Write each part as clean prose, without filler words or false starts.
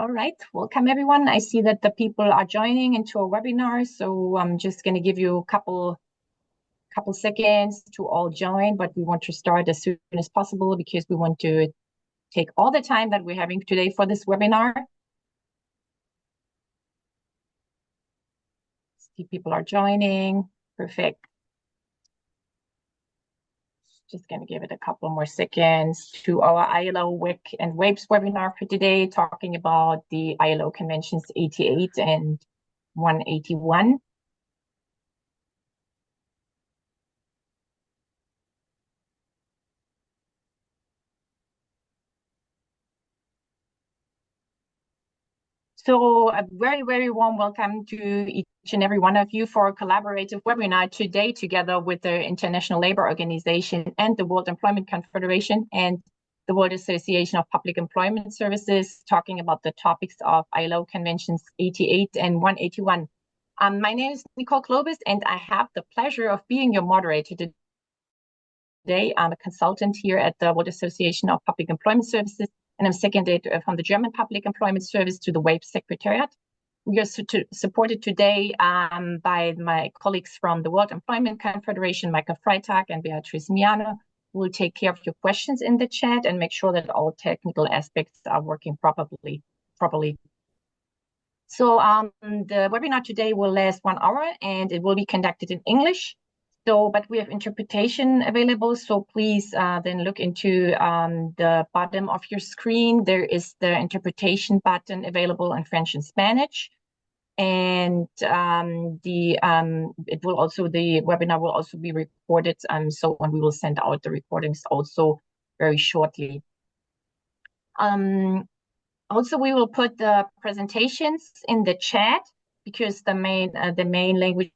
All right, welcome everyone. I see that the people are joining into our webinar, so I'm just going to give you a couple seconds to all join, but we want to start as soon as possible because we want to take all the time that we're having today for this webinar. See, people are joining. Perfect. Just going to give it a couple more seconds to our ILO WIC and WAPES webinar for today, talking about the ILO Conventions 88 and 181. So a very, very warm welcome to each and every one of you for a collaborative webinar today together with the International Labour Organization and the World Employment Confederation and the World Association of Public Employment Services, talking about the topics of ILO Conventions 88 and 181. My name is Nicole Klobis, and I have the pleasure of being your moderator today. I'm a consultant here at the World Association of Public Employment Services, and I'm seconded from the German Public Employment Service to the WAPES Secretariat. We are supported today by my colleagues from the World Employment Confederation, Michael Freitag and Beatrice Miano, who will take care of your questions in the chat and make sure that all technical aspects are working properly. So the webinar today will last 1 hour and it will be conducted in English. But we have interpretation available, so please then look into the bottom of your screen. There is the interpretation button available in French and Spanish, and the webinar will also be recorded. So we will send out the recordings also very shortly. Also, we will put the presentations in the chat because the main language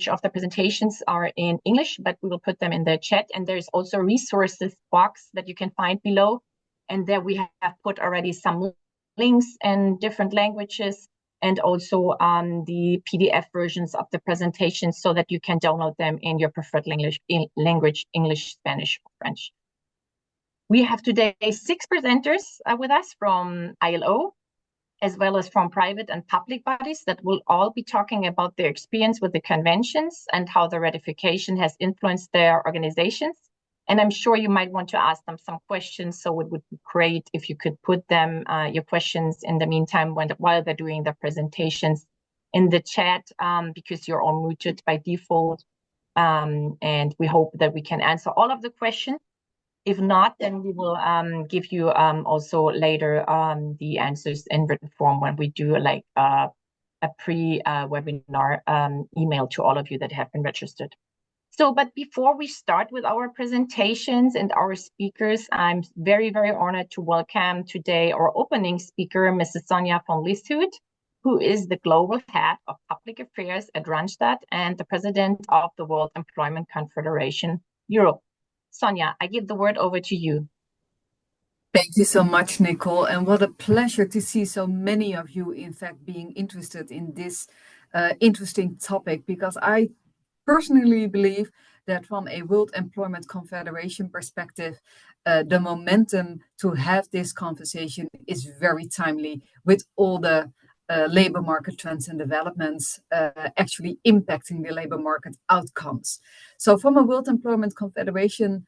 of the presentations are in English, but we will put them in the chat. And there's also a resources box that you can find below. And there we have put already some links in different languages and also the PDF versions of the presentations so that you can download them in your preferred language, English, Spanish, or French. We have today 6 presenters with us from ILO, as well as from private and public bodies that will all be talking about their experience with the conventions and how the ratification has influenced their organizations. And I'm sure you might want to ask them some questions, so it would be great if you could put them, your questions in the meantime while they're doing the presentations in the chat, because you're all muted by default. And we hope that we can answer all of the questions. If not, then we will give you also later the answers in written form when we do like a pre-webinar email to all of you that have been registered. So, but before we start with our presentations and our speakers, I'm very, very honored to welcome today our opening speaker, Mrs. Sonja von Lieshout, who is the Global Head of Public Affairs at Randstad and the President of the World Employment Confederation Europe. Sonja, I give the word over to you. Thank you so much, Nicole. And what a pleasure to see so many of you, in fact, being interested in this interesting topic, because I personally believe that from a World Employment Confederation perspective, the momentum to have this conversation is very timely with all the labor market trends and developments actually impacting the labor market outcomes. So from a World Employment Confederation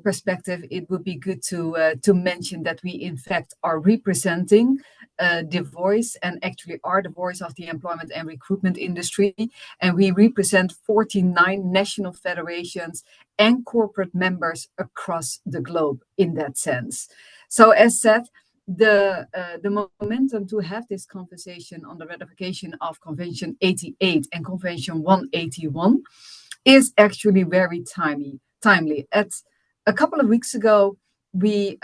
perspective, it would be good to mention that we in fact are representing the voice and actually are the voice of the employment and recruitment industry. And we represent 49 national federations and corporate members across the globe in that sense. So as said, the momentum to have this conversation on the ratification of Convention 88 and Convention 181 is actually very timely. At a couple of weeks ago, we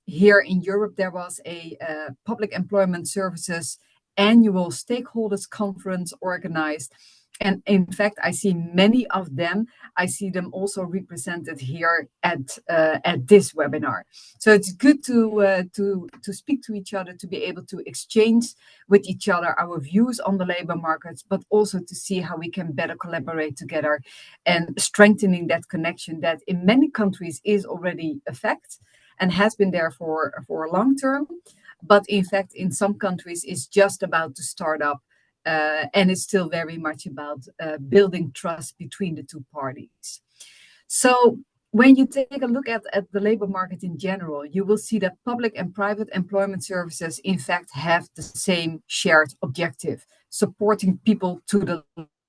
here in Europe, there was a public employment services annual stakeholders conference organized. And in fact, I see many of them. I see them also represented here at this webinar. So it's good to speak to each other, to be able to exchange with each other our views on the labor markets, but also to see how we can better collaborate together and strengthening that connection that in many countries is already a fact and has been there for a long term. but in fact, in some countries, it's just about to start up. And it's still very much about building trust between the two parties. So when you take a look at the labor market in general, you will see that public and private employment services, in fact, have the same shared objective, supporting people to the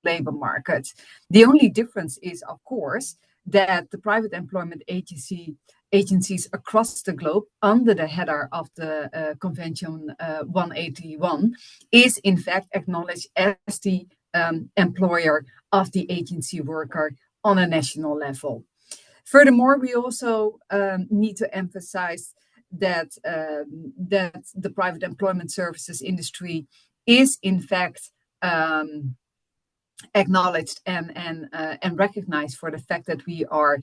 labor market. The only difference is, of course, that the private employment agencies across the globe, under the header of the Convention 181, is in fact acknowledged as the employer of the agency worker on a national level. Furthermore, we also need to emphasize that the private employment services industry is in fact acknowledged and recognized for the fact that we are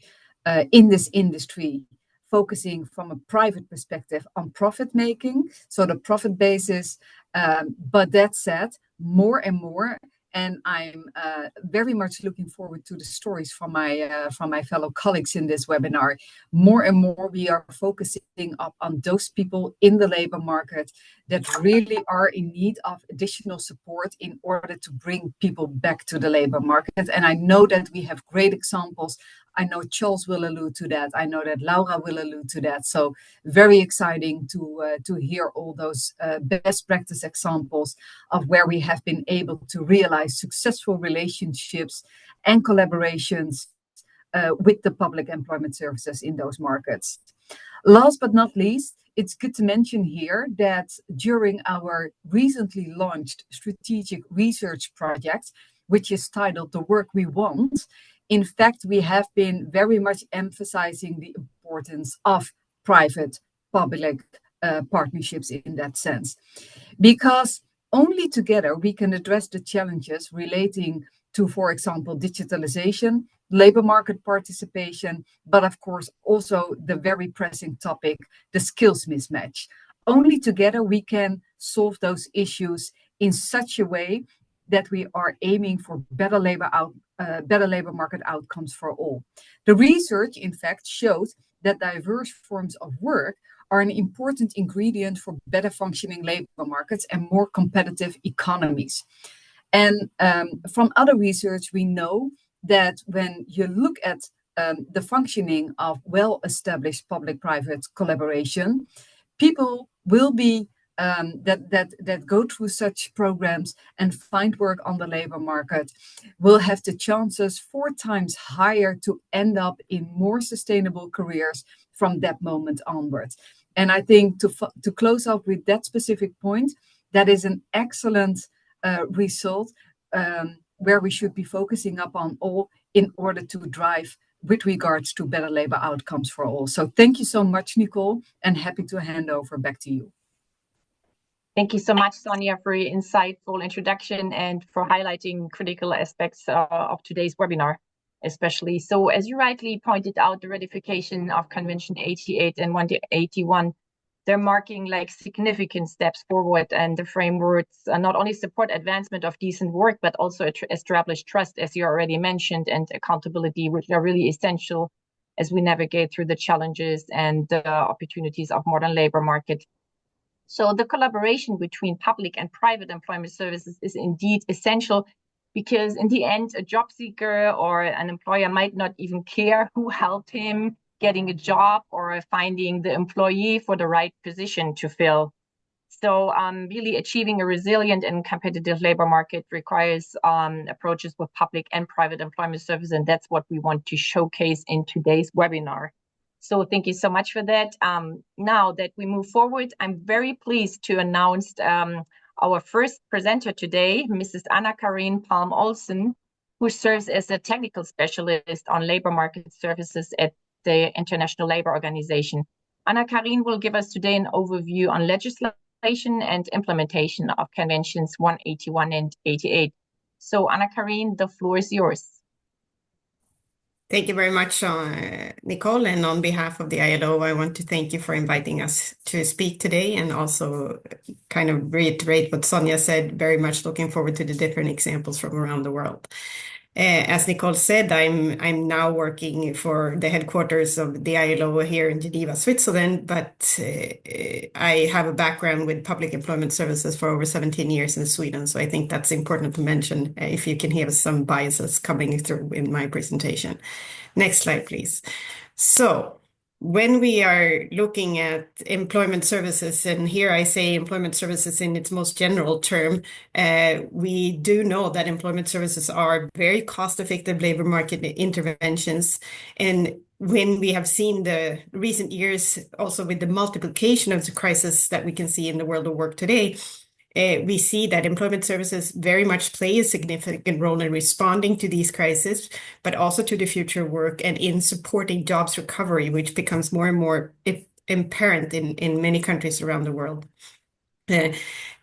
in this industry focusing from a private perspective on profit making, so the profit basis. But that said, more and more, and I'm very much looking forward to the stories from my fellow colleagues in this webinar. More and more, we are focusing up on those people in the labor market that really are in need of additional support in order to bring people back to the labor market. And I know that we have great examples. I know Charles will allude to that. I know that Laura will allude to that. So very exciting to hear all those best practice examples of where we have been able to realize successful relationships and collaborations with the public employment services in those markets. Last but not least, it's good to mention here that during our recently launched strategic research project, which is titled The Work We Want, in fact, we have been very much emphasizing the importance of private-public partnerships in that sense, because only together we can address the challenges relating to, for example, digitalization, labor market participation, but of course also the very pressing topic, the skills mismatch. Only together we can solve those issues in such a way that we are aiming for better labor market outcomes for all. The research, in fact, shows that diverse forms of work are an important ingredient for better functioning labor markets and more competitive economies. And from other research, we know that when you look at the functioning of well-established public-private collaboration, people will be that go through such programs and find work on the labor market will have the chances 4 times higher to end up in more sustainable careers from that moment onwards. And I think to close up with that specific point, that is an excellent result where we should be focusing up on all in order to drive with regards to better labor outcomes for all. So thank you so much, Nicole, and happy to hand over back to you. Thank you so much, Sonia, for your insightful introduction and for highlighting critical aspects of today's webinar, especially. So as you rightly pointed out, the ratification of Convention 88 and 181, they're marking like significant steps forward, and the frameworks not only support advancement of decent work, but also establish trust, as you already mentioned, and accountability, which are really essential as we navigate through the challenges and the opportunities of modern labor market. So the collaboration between public and private employment services is indeed essential, because in the end, a job seeker or an employer might not even care who helped him getting a job or finding the employee for the right position to fill. So really achieving a resilient and competitive labor market requires approaches with public and private employment services, and that's what we want to showcase in today's webinar. So thank you so much for that. Now that we move forward, I'm very pleased to announce our first presenter today, Mrs. Anna-Karin Palm-Olsen, who serves as a technical specialist on labor market services at the International Labour Organization. Anna-Karin will give us today an overview on legislation and implementation of Conventions 181 and 88. So Anna-Karin, the floor is yours. Thank you very much, Nicole. And on behalf of the ILO, I want to thank you for inviting us to speak today, and also kind of reiterate what Sonia said, very much looking forward to the different examples from around the world. As Nicole said, I'm now working for the headquarters of the ILO here in Geneva, Switzerland, but I have a background with public employment services for over 17 years in Sweden. So I think that's important to mention if you can hear some biases coming through in my presentation. Next slide, please. So when we are looking at employment services, and here I say employment services in its most general term, we do know that employment services are very cost-effective labor market interventions. And when we have seen the recent years, also with the multiplication of the crisis that we can see in the world of work today, we see that employment services very much play a significant role in responding to these crises, but also to the future work and in supporting jobs recovery, which becomes more and more apparent in many countries around the world.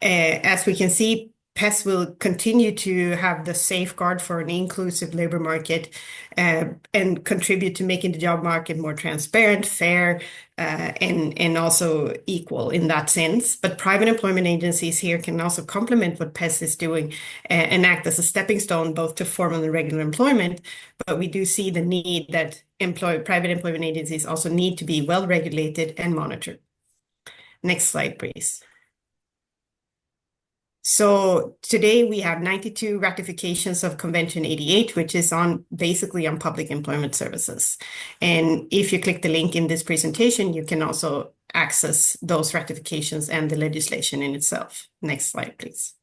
As we can see, PES will continue to have the safeguard for an inclusive labor market and contribute to making the job market more transparent, fair, and also equal in that sense. But private employment agencies here can also complement what PES is doing and act as a stepping stone both to formal and regular employment. But we do see the need that private employment agencies also need to be well regulated and monitored. Next slide, please. So today we have 92 ratifications of Convention 88, which is basically on public employment services. And if you click the link in this presentation, you can also access those ratifications and the legislation in itself. Next slide, please.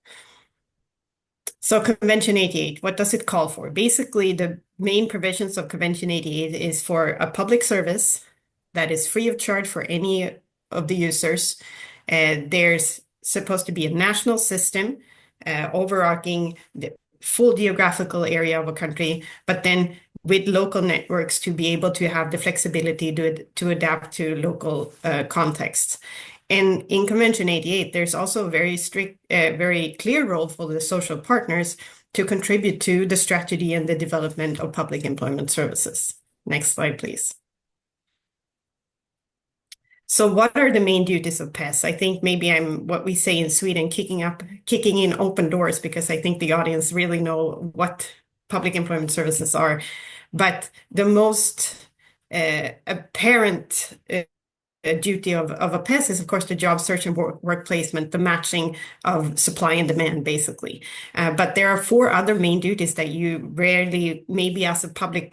So Convention 88, what does it call for? Basically, the main provisions of Convention 88 is for a public service that is free of charge for any of the users. There's supposed to be a national system overarching the full geographical area of a country, but then with local networks to be able to have the flexibility to adapt to local contexts. And in Convention 88, there's also a very strict, very clear role for the social partners to contribute to the strategy and the development of public employment services. Next slide, please. So what are the main duties of PES? I think maybe I'm what we say in Sweden, kicking in open doors, because I think the audience really know what public employment services are. But the most apparent duty of a PES is, of course, the job search and work placement, the matching of supply and demand, basically. But there are 4 other main duties that you rarely, maybe as a public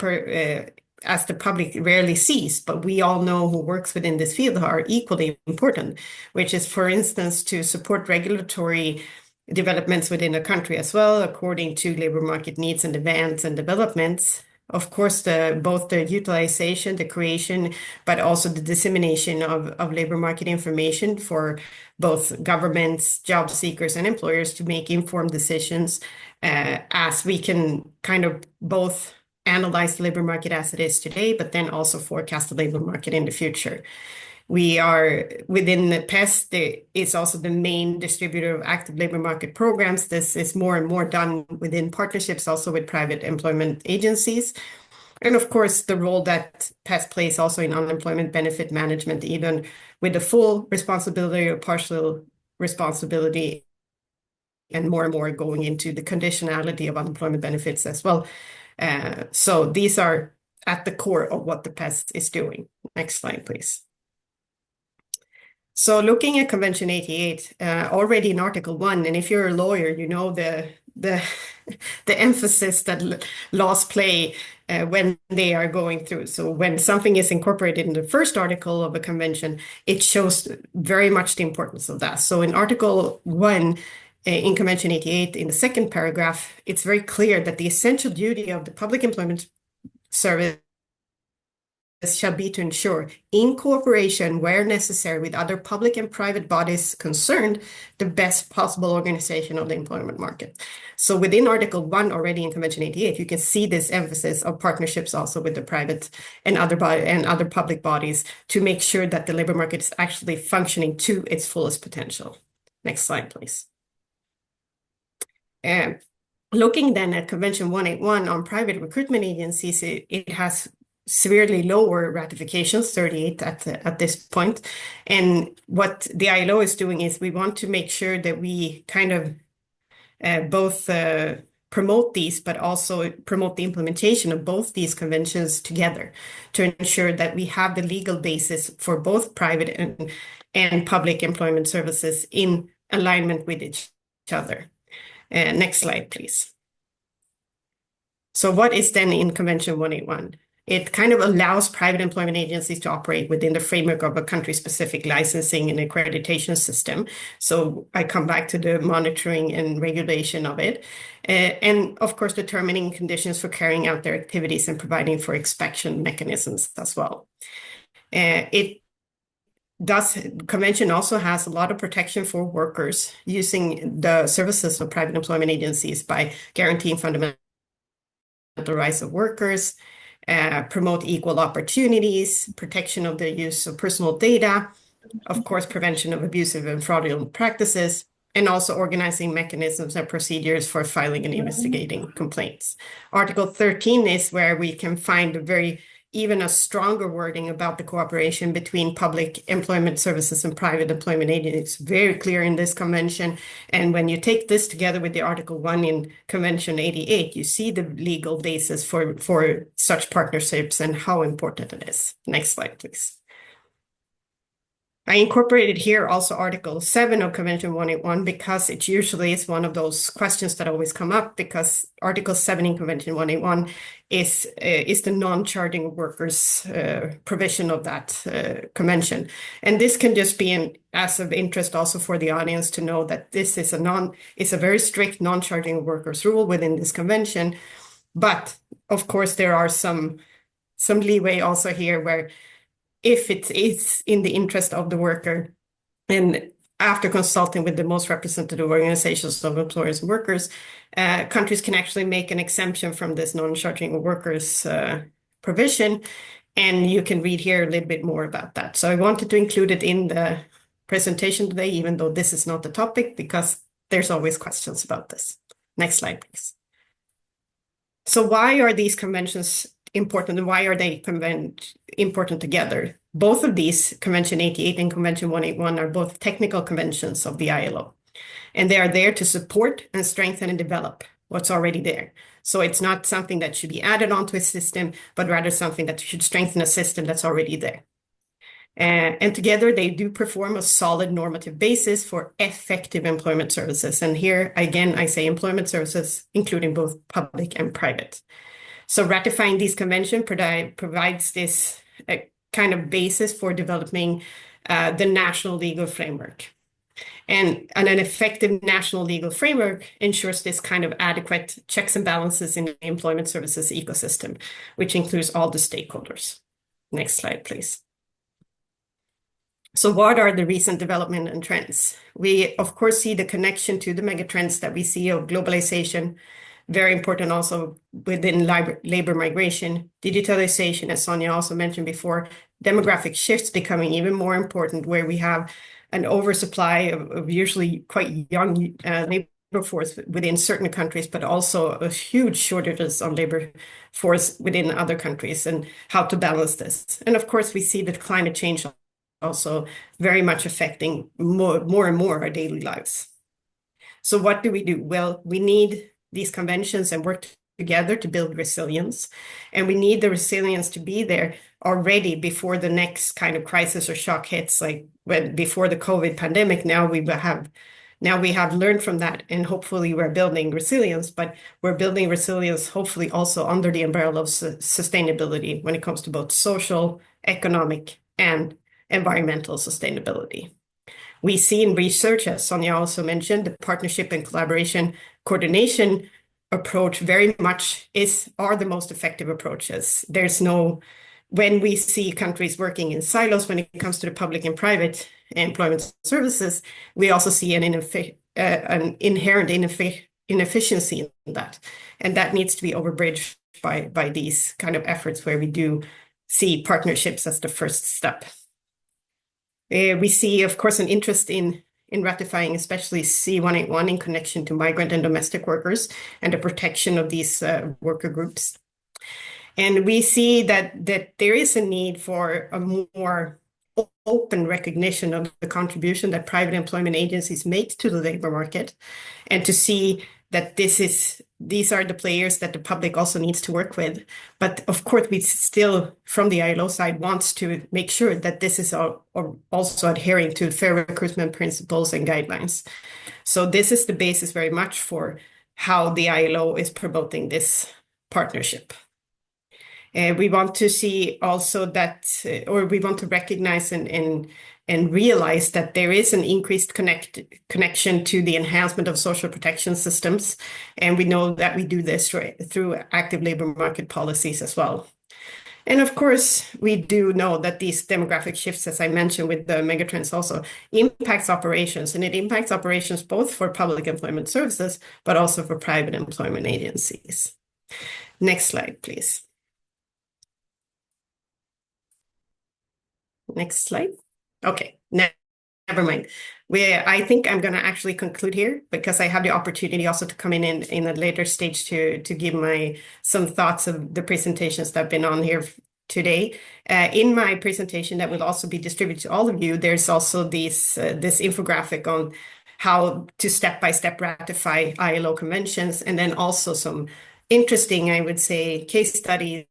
as the public rarely sees, but we all know who works within this field are equally important, which is, for instance, to support regulatory developments within a country as well, according to labor market needs and demands and developments. Of course, both the utilization, the creation, but also the dissemination of labor market information for both governments, job seekers, and employers to make informed decisions, as we can kind of both analyze the labor market as it is today, but then also forecast the labor market in the future. We are within the PES, it's also the main distributor of active labor market programs. This is more and more done within partnerships, also with private employment agencies. And of course, the role that PES plays also in unemployment benefit management, even with the full responsibility or partial responsibility, and more going into the conditionality of unemployment benefits as well. So these are at the core of what the PES is doing. Next slide, please. So looking at Convention 88, already in Article 1, and if you're a lawyer, you know the emphasis that laws play when they are going through. So when something is incorporated in the first article of a convention, it shows very much the importance of that. So in Article 1, in Convention 88, in the second paragraph, it's very clear that the essential duty of the public employment service shall be to ensure, in cooperation where necessary with other public and private bodies concerned, the best possible organization of the employment market. So within Article 1 already in Convention 88, you can see this emphasis of partnerships also with the private and other public bodies to make sure that the labor market is actually functioning to its fullest potential. Next slide, please. And looking then at Convention 181 on private recruitment agencies, it has severely lower ratifications, 38 at this point. And what the ILO is doing is we want to make sure that we kind of both promote these, but also promote the implementation of both these conventions together to ensure that we have the legal basis for both private and public employment services in alignment with each other. Next slide, please. So what is then in Convention 181? It kind of allows private employment agencies to operate within the framework of a country-specific licensing and accreditation system. So I come back to the monitoring and regulation of it. And of course, determining conditions for carrying out their activities and providing for inspection mechanisms as well. Convention also has a lot of protection for workers using the services of private employment agencies by guaranteeing fundamental rights of workers, promote equal opportunities, protection of the use of personal data, of course, prevention of abusive and fraudulent practices, and also organizing mechanisms and procedures for filing and investigating complaints. Article 13 is where we can find even a stronger wording about the cooperation between public employment services and private employment agencies. It's very clear in this convention. And when you take this together with the Article 1 in Convention 88, you see the legal basis for such partnerships and how important it is. Next slide, please. I incorporated here also Article 7 of Convention 181 because it usually is one of those questions that always come up, because Article 7 in Convention 181 is the non-charging workers provision of that convention. And this can just be as of interest also for the audience to know that this is a very strict non-charging workers rule within this convention. But of course, there are some leeway also here where if it is in the interest of the worker, and after consulting with the most representative organizations of employers and workers, countries can actually make an exemption from this non-charging workers provision. And you can read here a little bit more about that. So I wanted to include it in the presentation today, even though this is not the topic, because there's always questions about this. Next slide, please. So why are these conventions important, and why are they important together? Both of these, Convention 88 and Convention 181, are both technical conventions of the ILO, and they are there to support and strengthen and develop what's already there. So it's not something that should be added onto a system, but rather something that should strengthen a system that's already there. And together they do perform a solid normative basis for effective employment services. And here, again, I say employment services, including both public and private. So ratifying these conventions provides this kind of basis for developing the national legal framework. And an effective national legal framework ensures this kind of adequate checks and balances in the employment services ecosystem, which includes all the stakeholders. Next slide, please. So what are the recent development and trends? We, of course, see the connection to the megatrends that we see of globalization, very important also within labor migration, digitalization, as Sonia also mentioned before, demographic shifts becoming even more important, where we have an oversupply of usually quite young labor force within certain countries, but also a huge shortages on labor force within other countries, and how to balance this. And of course, we see that climate change also very much affecting more and more our daily lives. So what do we do? Well, we need these conventions and work together to build resilience. And we need the resilience to be there already before the next kind of crisis or shock hits, like before the COVID pandemic. Now we have learned from that, and hopefully we're building resilience, but we're building resilience hopefully also under the umbrella of sustainability when it comes to both social, economic, and environmental sustainability. We see in research, as Sonia also mentioned, the partnership and collaboration coordination approach very much are the most effective approaches. When we see countries working in silos when it comes to the public and private employment services, we also see an inherent inefficiency in that. And that needs to be overbridged by these kind of efforts where we do see partnerships as the first step. We see, of course, an interest in ratifying, especially C181 in connection to migrant and domestic workers and the protection of these worker groups. And we see that there is a need for a more open recognition of the contribution that private employment agencies make to the labor market, and to see that this is these are the players that the public also needs to work with. But of course, we still, from the ILO side, wants to make sure that this is also adhering to fair recruitment principles and guidelines. So this is the basis very much for how the ILO is promoting this partnership. We want to see also that, or we want to recognize and realize that there is an increased connection to the enhancement of social protection systems. And we know that we do this through active labor market policies as well. And of course, we do know that these demographic shifts, as I mentioned with the megatrends, also impacts operations, and it impacts operations both for public employment services, but also for private employment agencies. Next slide, please. Next slide. Okay, never mind. I think I'm going to actually conclude here because I have the opportunity also to come in a later stage to give some thoughts of the presentations that have been on here today. In my presentation that will also be distributed to all of you, there's also this infographic on how to step-by-step ratify ILO conventions, and then also some interesting, I would say, case studies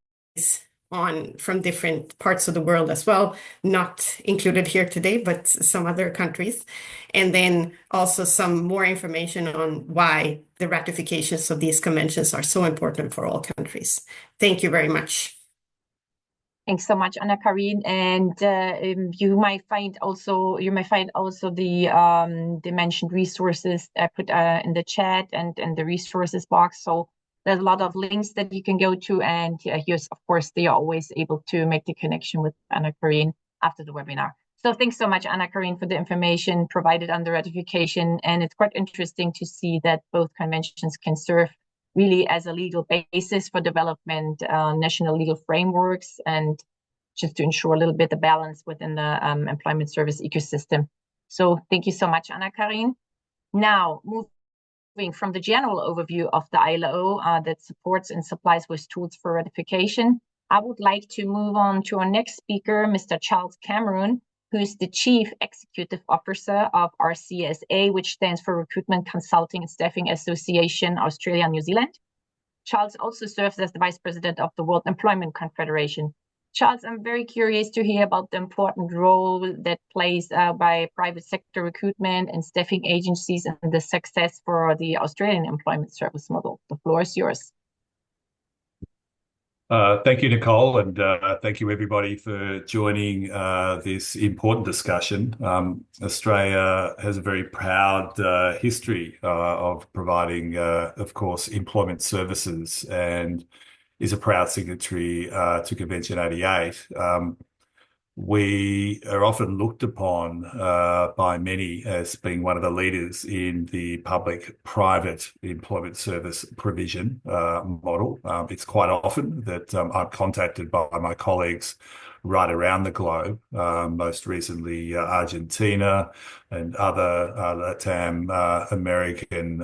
from different parts of the world as well, not included here today, but some other countries. And then also some more information on why the ratifications of these conventions are so important for all countries. Thank you very much. Thanks so much, Anna-Karin. And you might find also the mentioned resources I put in the chat and the resources box. So there's a lot of links that you can go to, and here's, of course, they are always able to make the connection with Anna-Karin after the webinar. So thanks so much, Anna-Karin, for the information provided on the ratification. And it's quite interesting to see that both conventions can serve really as a legal basis for development, national legal frameworks, and just to ensure a little bit the balance within the employment service ecosystem. So thank you so much, Anna-Karin. Now, moving from the general overview of the ILO that supports and supplies with tools for ratification, I would like to move on to our next speaker, Mr. Charles Cameron, who is the Chief Executive Officer of RCSA, which stands for Recruitment Consulting and Staffing Association, Australia and New Zealand. Charles also serves as the Vice President of the World Employment Confederation. Charles, I'm very curious to hear about the important role that plays by private sector recruitment and staffing agencies and the success for the Australian employment service model. The floor is yours. Thank you, Nicole, and thank you everybody for joining this important discussion. Australia has a very proud history of providing, of course, employment services, and is a proud signatory to Convention 88. We are often looked upon by many as being one of the leaders in the public-private employment service provision model. It's quite often that I'm contacted by my colleagues right around the globe, most recently Argentina and other Latin American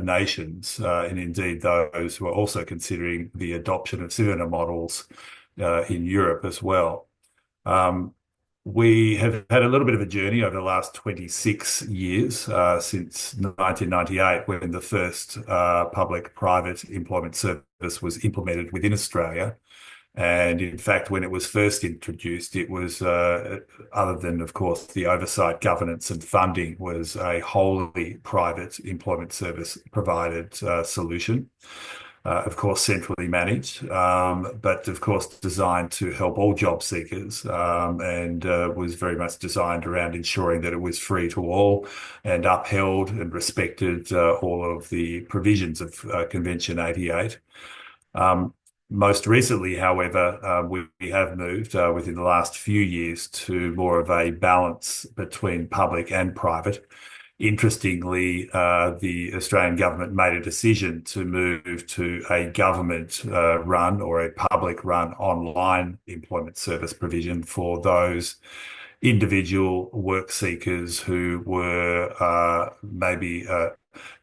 nations, and indeed those who are also considering the adoption of similar models in Europe as well. We have had a little bit of a journey over the last 26 years, since 1998, when the first public-private employment service was implemented within Australia. And in fact, when it was first introduced, it was, other than, of course, the oversight, governance and funding, was a wholly private employment service provided solution. Of course, centrally managed, but of course designed to help all job seekers, and was very much designed around ensuring that it was free to all and upheld and respected all of the provisions of Convention 88. Most recently, however, we have moved within the last few years to more of a balance between public and private. Interestingly, the Australian government made a decision to move to a government run or a public run online employment service provision for those individual work seekers who were maybe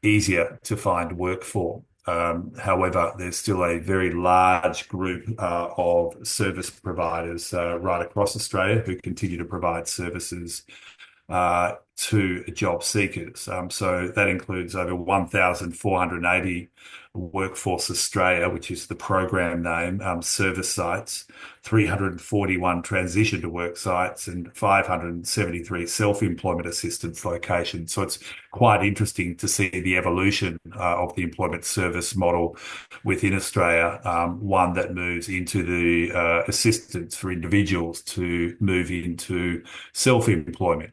easier to find work for. However, there's still a very large group of service providers right across Australia who continue to provide services to job seekers. So that includes over 1,480 Workforce Australia, which is the program name, service sites, 341 transition to work sites, and 573 self-employment assistance locations. So it's quite interesting to see the evolution of the employment service model within Australia, one that moves into the assistance for individuals to move into self-employment.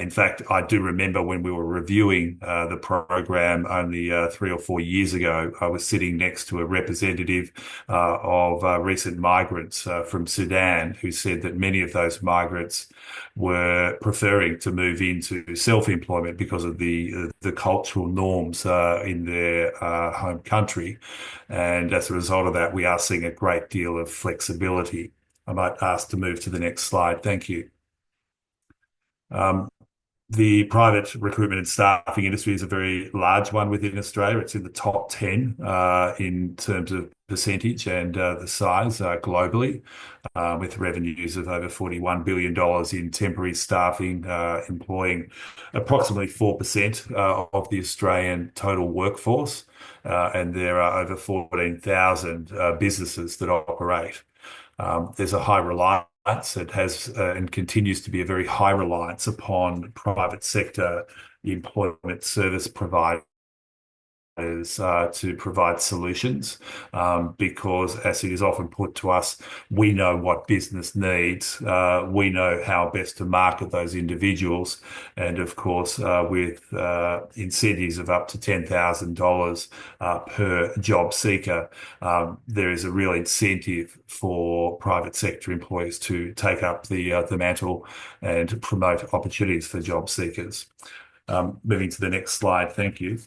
In fact, I do remember when we were reviewing the program only 3 or 4 years ago, I was sitting next to a representative of recent migrants from Sudan who said that many of those migrants were preferring to move into self-employment because of the cultural norms in their home country. And as a result of that, we are seeing a great deal of flexibility. I might ask to move to the next slide. Thank you. The private recruitment and staffing industry is a very large one within Australia. It's in the top 10 in terms of percentage and the size globally, with revenues of over $41 billion in temporary staffing, employing approximately 4% of the Australian total workforce. And there are over 14,000 businesses that operate. There's a high reliance. It has and continues to be a very high reliance upon private sector employment service providers to provide solutions, because, as it is often put to us, we know what business needs, we know how best to market those individuals, and of course, with incentives of up to $10,000 per job seeker, there is a real incentive for private sector employers to take up the mantle and promote opportunities for job seekers. Moving to the next slide, thank you.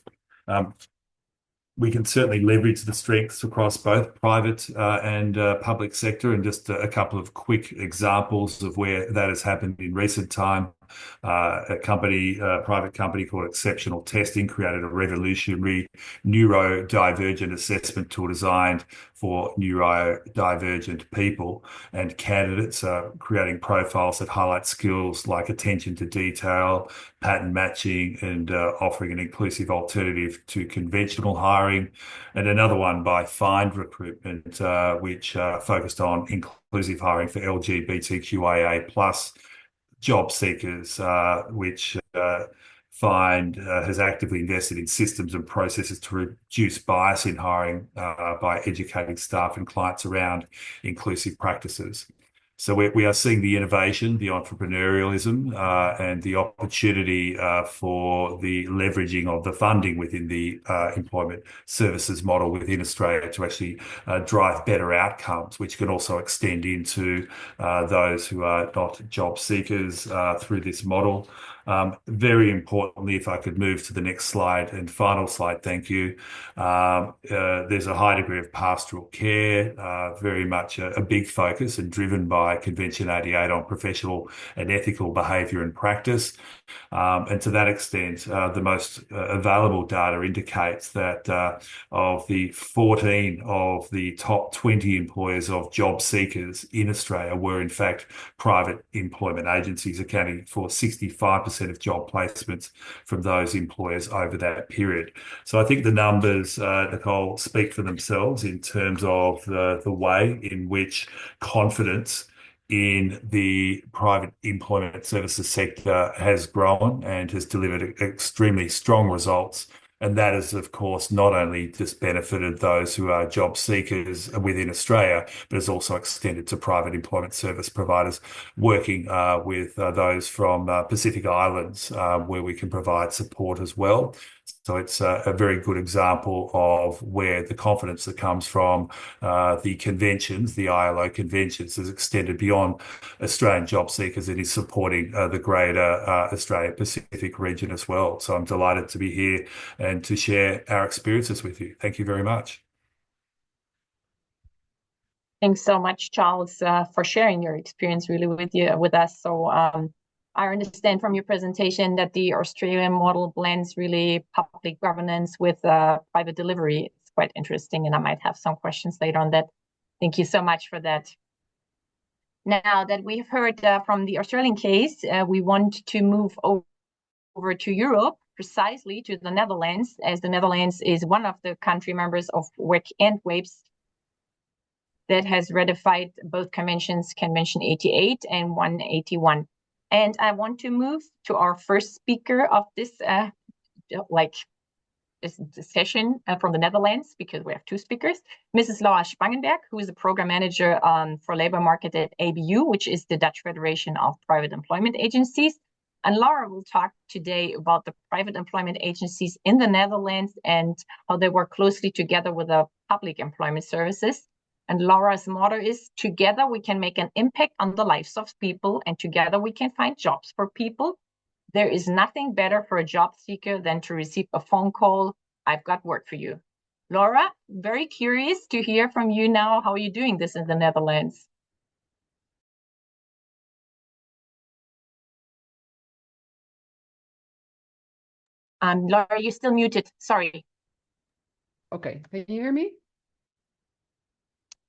We can certainly leverage the strengths across both private and public sector, and just a couple of quick examples of where that has happened in recent time. A private company called Exceptional Testing created a revolutionary neurodivergent assessment tool designed for neurodivergent people, and candidates are creating profiles that highlight skills like attention to detail, pattern matching, and offering an inclusive alternative to conventional hiring. And another one by Find Recruitment, which focused on inclusive hiring for LGBTQIA plus job seekers, which Find has actively invested in systems and processes to reduce bias in hiring by educating staff and clients around inclusive practices. So we are seeing the innovation, the entrepreneurialism, and the opportunity for the leveraging of the funding within the employment services model within Australia to actually drive better outcomes, which can also extend into those who are not job seekers through this model. Very importantly, if I could move to the next slide and final slide, thank you. There's a high degree of pastoral care, very much a big focus and driven by Convention 88 on professional and ethical behaviour and practice. And to that extent, the most available data indicates that of the 14 of the top 20 employers of job seekers in Australia were in fact private employment agencies, accounting for 65% of job placements from those employers over that period. So I think the numbers, Nicole, speak for themselves in terms of the way in which confidence in the private employment services sector has grown and has delivered extremely strong results. And that has, of course, not only just benefited those who are job seekers within Australia, but has also extended to private employment service providers working with those from Pacific Islands, where we can provide support as well. So it's a very good example of where the confidence that comes from the conventions, the ILO conventions, has extended beyond Australian job seekers. It is supporting the greater Australia Pacific region as well. So I'm delighted to be here and to share our experiences with you. Thank you very much. Thanks so much, Charles, for sharing your experience really with us. So I understand from your presentation that the Australian model blends really public governance with private delivery. It's quite interesting, and I might have some questions later on that. Thank you so much for that. Now that we've heard from the Australian case, we want to move over to Europe, precisely to the Netherlands, as the Netherlands is one of the country members of WEC and WAPES that has ratified both conventions, Convention 88 and 181. And I want to move to our first speaker of this session from the Netherlands, because we have two speakers, Mrs. Laura Spangenberg, who is a program manager for labor market at ABU, which is the Dutch Federation of Private Employment Agencies. And Laura will talk today about the private employment agencies in the Netherlands and how they work closely together with the public employment services. And Laura's motto is, together we can make an impact on the lives of people, and together we can find jobs for people. There is nothing better for a job seeker than to receive a phone call, "I've got work for you." Laura, very curious to hear from you now. How are you doing this in the Netherlands? Laura, you're still muted. Sorry. Okay, can you hear me?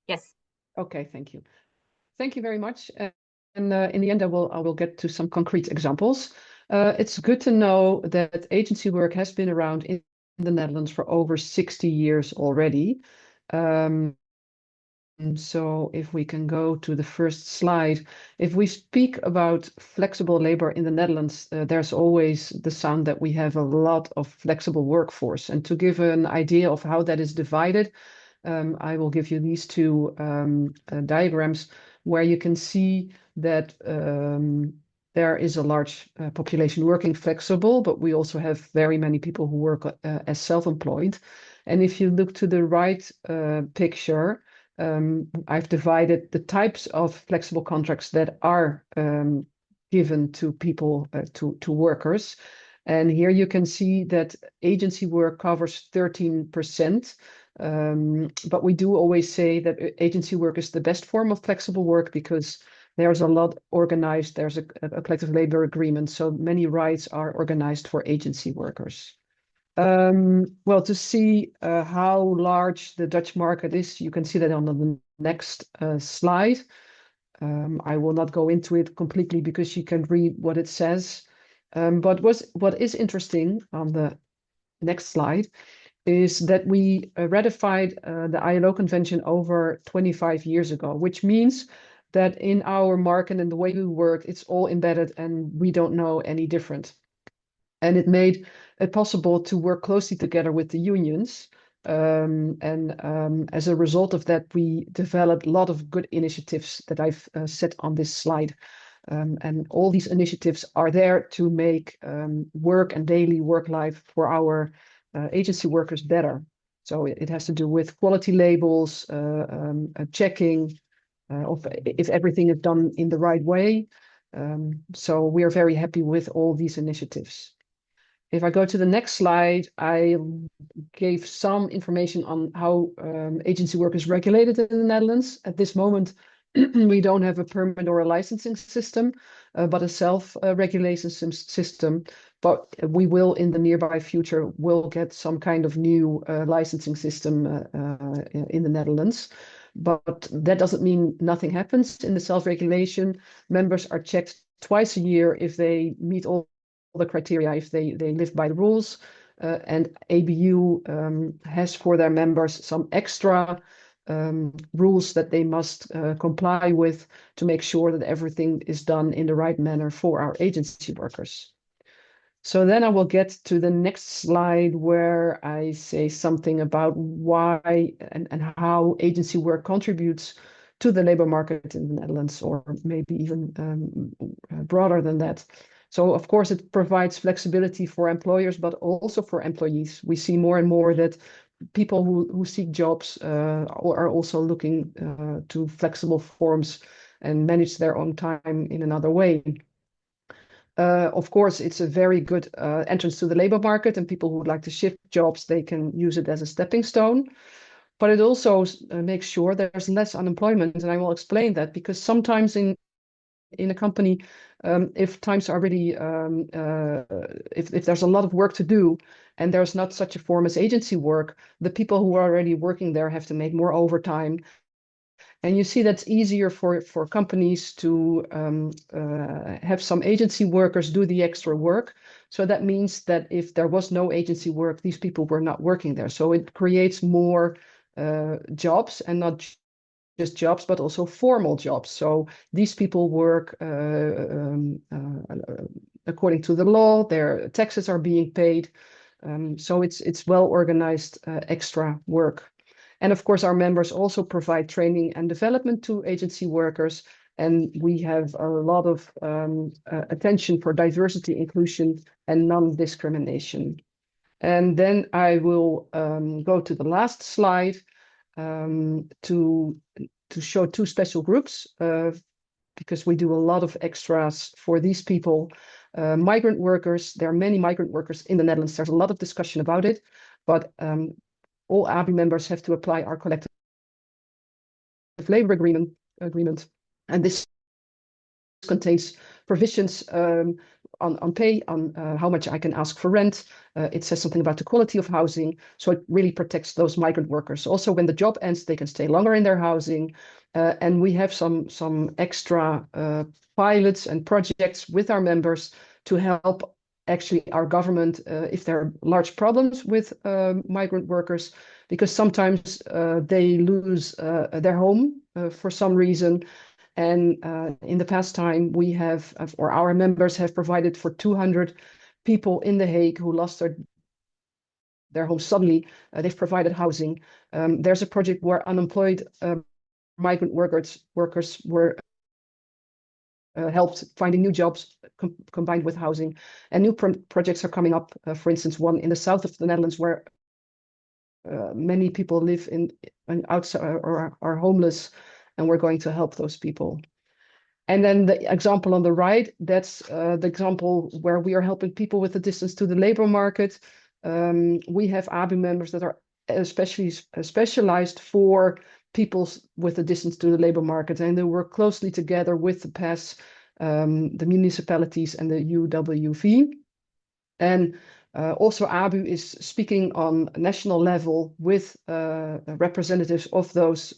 Yes. Okay, thank you. Thank you very much. And in the end, I will get to some concrete examples. It's good to know that agency work has been around in the Netherlands for over 60 years already. So if we can go to the first slide, if we speak about flexible labor in the Netherlands, there's always the sound that we have a lot of flexible workforce. And to give an idea of how that is divided, I will give you these two diagrams where you can see that there is a large population working flexible, but we also have very many people who work as self-employed. And if you look to the right picture, I've divided the types of flexible contracts that are given to people, to workers. And here you can see that agency work covers 13%. But we do always say that agency work is the best form of flexible work because there's a lot organized, there's a collective labor agreement, so many rights are organized for agency workers. Well, to see how large the Dutch market is, you can see that on the next slide. I will not go into it completely because you can read what it says. But what is interesting on the next slide is that we ratified the ILO Convention over 25 years ago, which means that in our market and the way we work, it's all embedded and we don't know any different. And it made it possible to work closely together with the unions. As a result of that, we developed a lot of good initiatives that I've set on this slide. And all these initiatives are there to make work and daily work life for our agency workers better. So it has to do with quality labels, checking of if everything is done in the right way. So we are very happy with all these initiatives. If I go to the next slide, I gave some information on how agency work is regulated in the Netherlands. At this moment, we don't have a permit or a licensing system, but a self-regulation system. But we will, in the nearby future, will get some kind of new licensing system in the Netherlands. But that doesn't mean nothing happens. In the self-regulation, members are checked twice a year if they meet all the criteria, if they live by the rules. And ABU has for their members some extra rules that they must comply with to make sure that everything is done in the right manner for our agency workers. So then I will get to the next slide where I say something about why and how agency work contributes to the labor market in the Netherlands, or maybe even broader than that. So, of course, it provides flexibility for employers, but also for employees. We see more and more that people who seek jobs are also looking to flexible forms and manage their own time in another way. Of course, it's a very good entrance to the labor market, and people who would like to shift jobs, they can use it as a stepping stone. But it also makes sure there's less unemployment, and I will explain that, because sometimes in a company, if times are really, if there's a lot of work to do and there's not such a form as agency work, the people who are already working there have to make more overtime. And you see that's easier for companies to have some agency workers do the extra work. So that means that if there was no agency work, these people were not working there. So it creates more jobs, and not just jobs, but also formal jobs. So these people work according to the law, their taxes are being paid. So it's well organized extra work. And of course, our members also provide training and development to agency workers. And we have a lot of attention for diversity, inclusion, and non-discrimination. And then I will go to the last slide to show two special groups, because we do a lot of extras for these people. Migrant workers, there are many migrant workers in the Netherlands. There's a lot of discussion about it, but all ABI members have to apply our collective labor agreement. And this contains provisions on pay, on how much I can ask for rent. It says something about the quality of housing. So it really protects those migrant workers. Also, when the job ends, they can stay longer in their housing. And we have some extra pilots and projects with our members to help actually our government if there are large problems with migrant workers, because sometimes they lose their home for some reason. And in the past time, we have, or our members have provided for 200 people in The Hague who lost their home suddenly. They've provided housing. There's a project where unemployed migrant workers were helped finding new jobs combined with housing. And new projects are coming up. For instance, one in the south of the Netherlands where many people live in outside or are homeless, and we're going to help those people. And then the example on the right, that's the example where we are helping people with the distance to the labor market. We have ABI members that are especially specialized for people with the distance to the labor market, and they work closely together with the PES, the municipalities, and the UWV. And also ABU is speaking on national level with representatives of those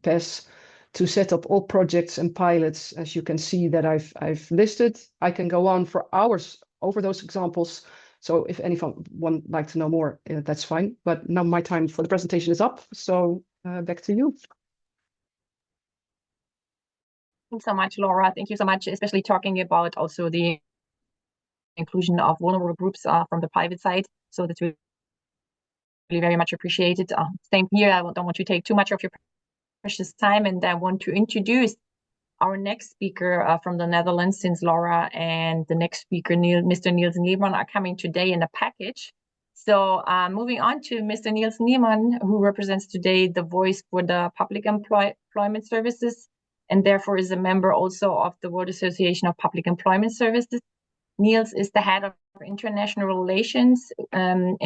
PES to set up all projects and pilots, as you can see that I've listed. I can go on for hours over those examples. So if anyone would like to know more, that's fine. But now my time for the presentation is up. So back to you. Thanks so much, Laura. Thank you so much, especially talking about also the inclusion of vulnerable groups from the private side. So that's really very much appreciated. Same here. I don't want to take too much of your precious time, and I want to introduce our next speaker from the Netherlands, since Laura and the next speaker, Mr. Niels Niemann, are coming today in a package. So moving on to Mr. Niels Niemann, who represents today the voice for the public employment services, and therefore is a member also of the World Association of Public Employment Services. Niels is the head of international relations and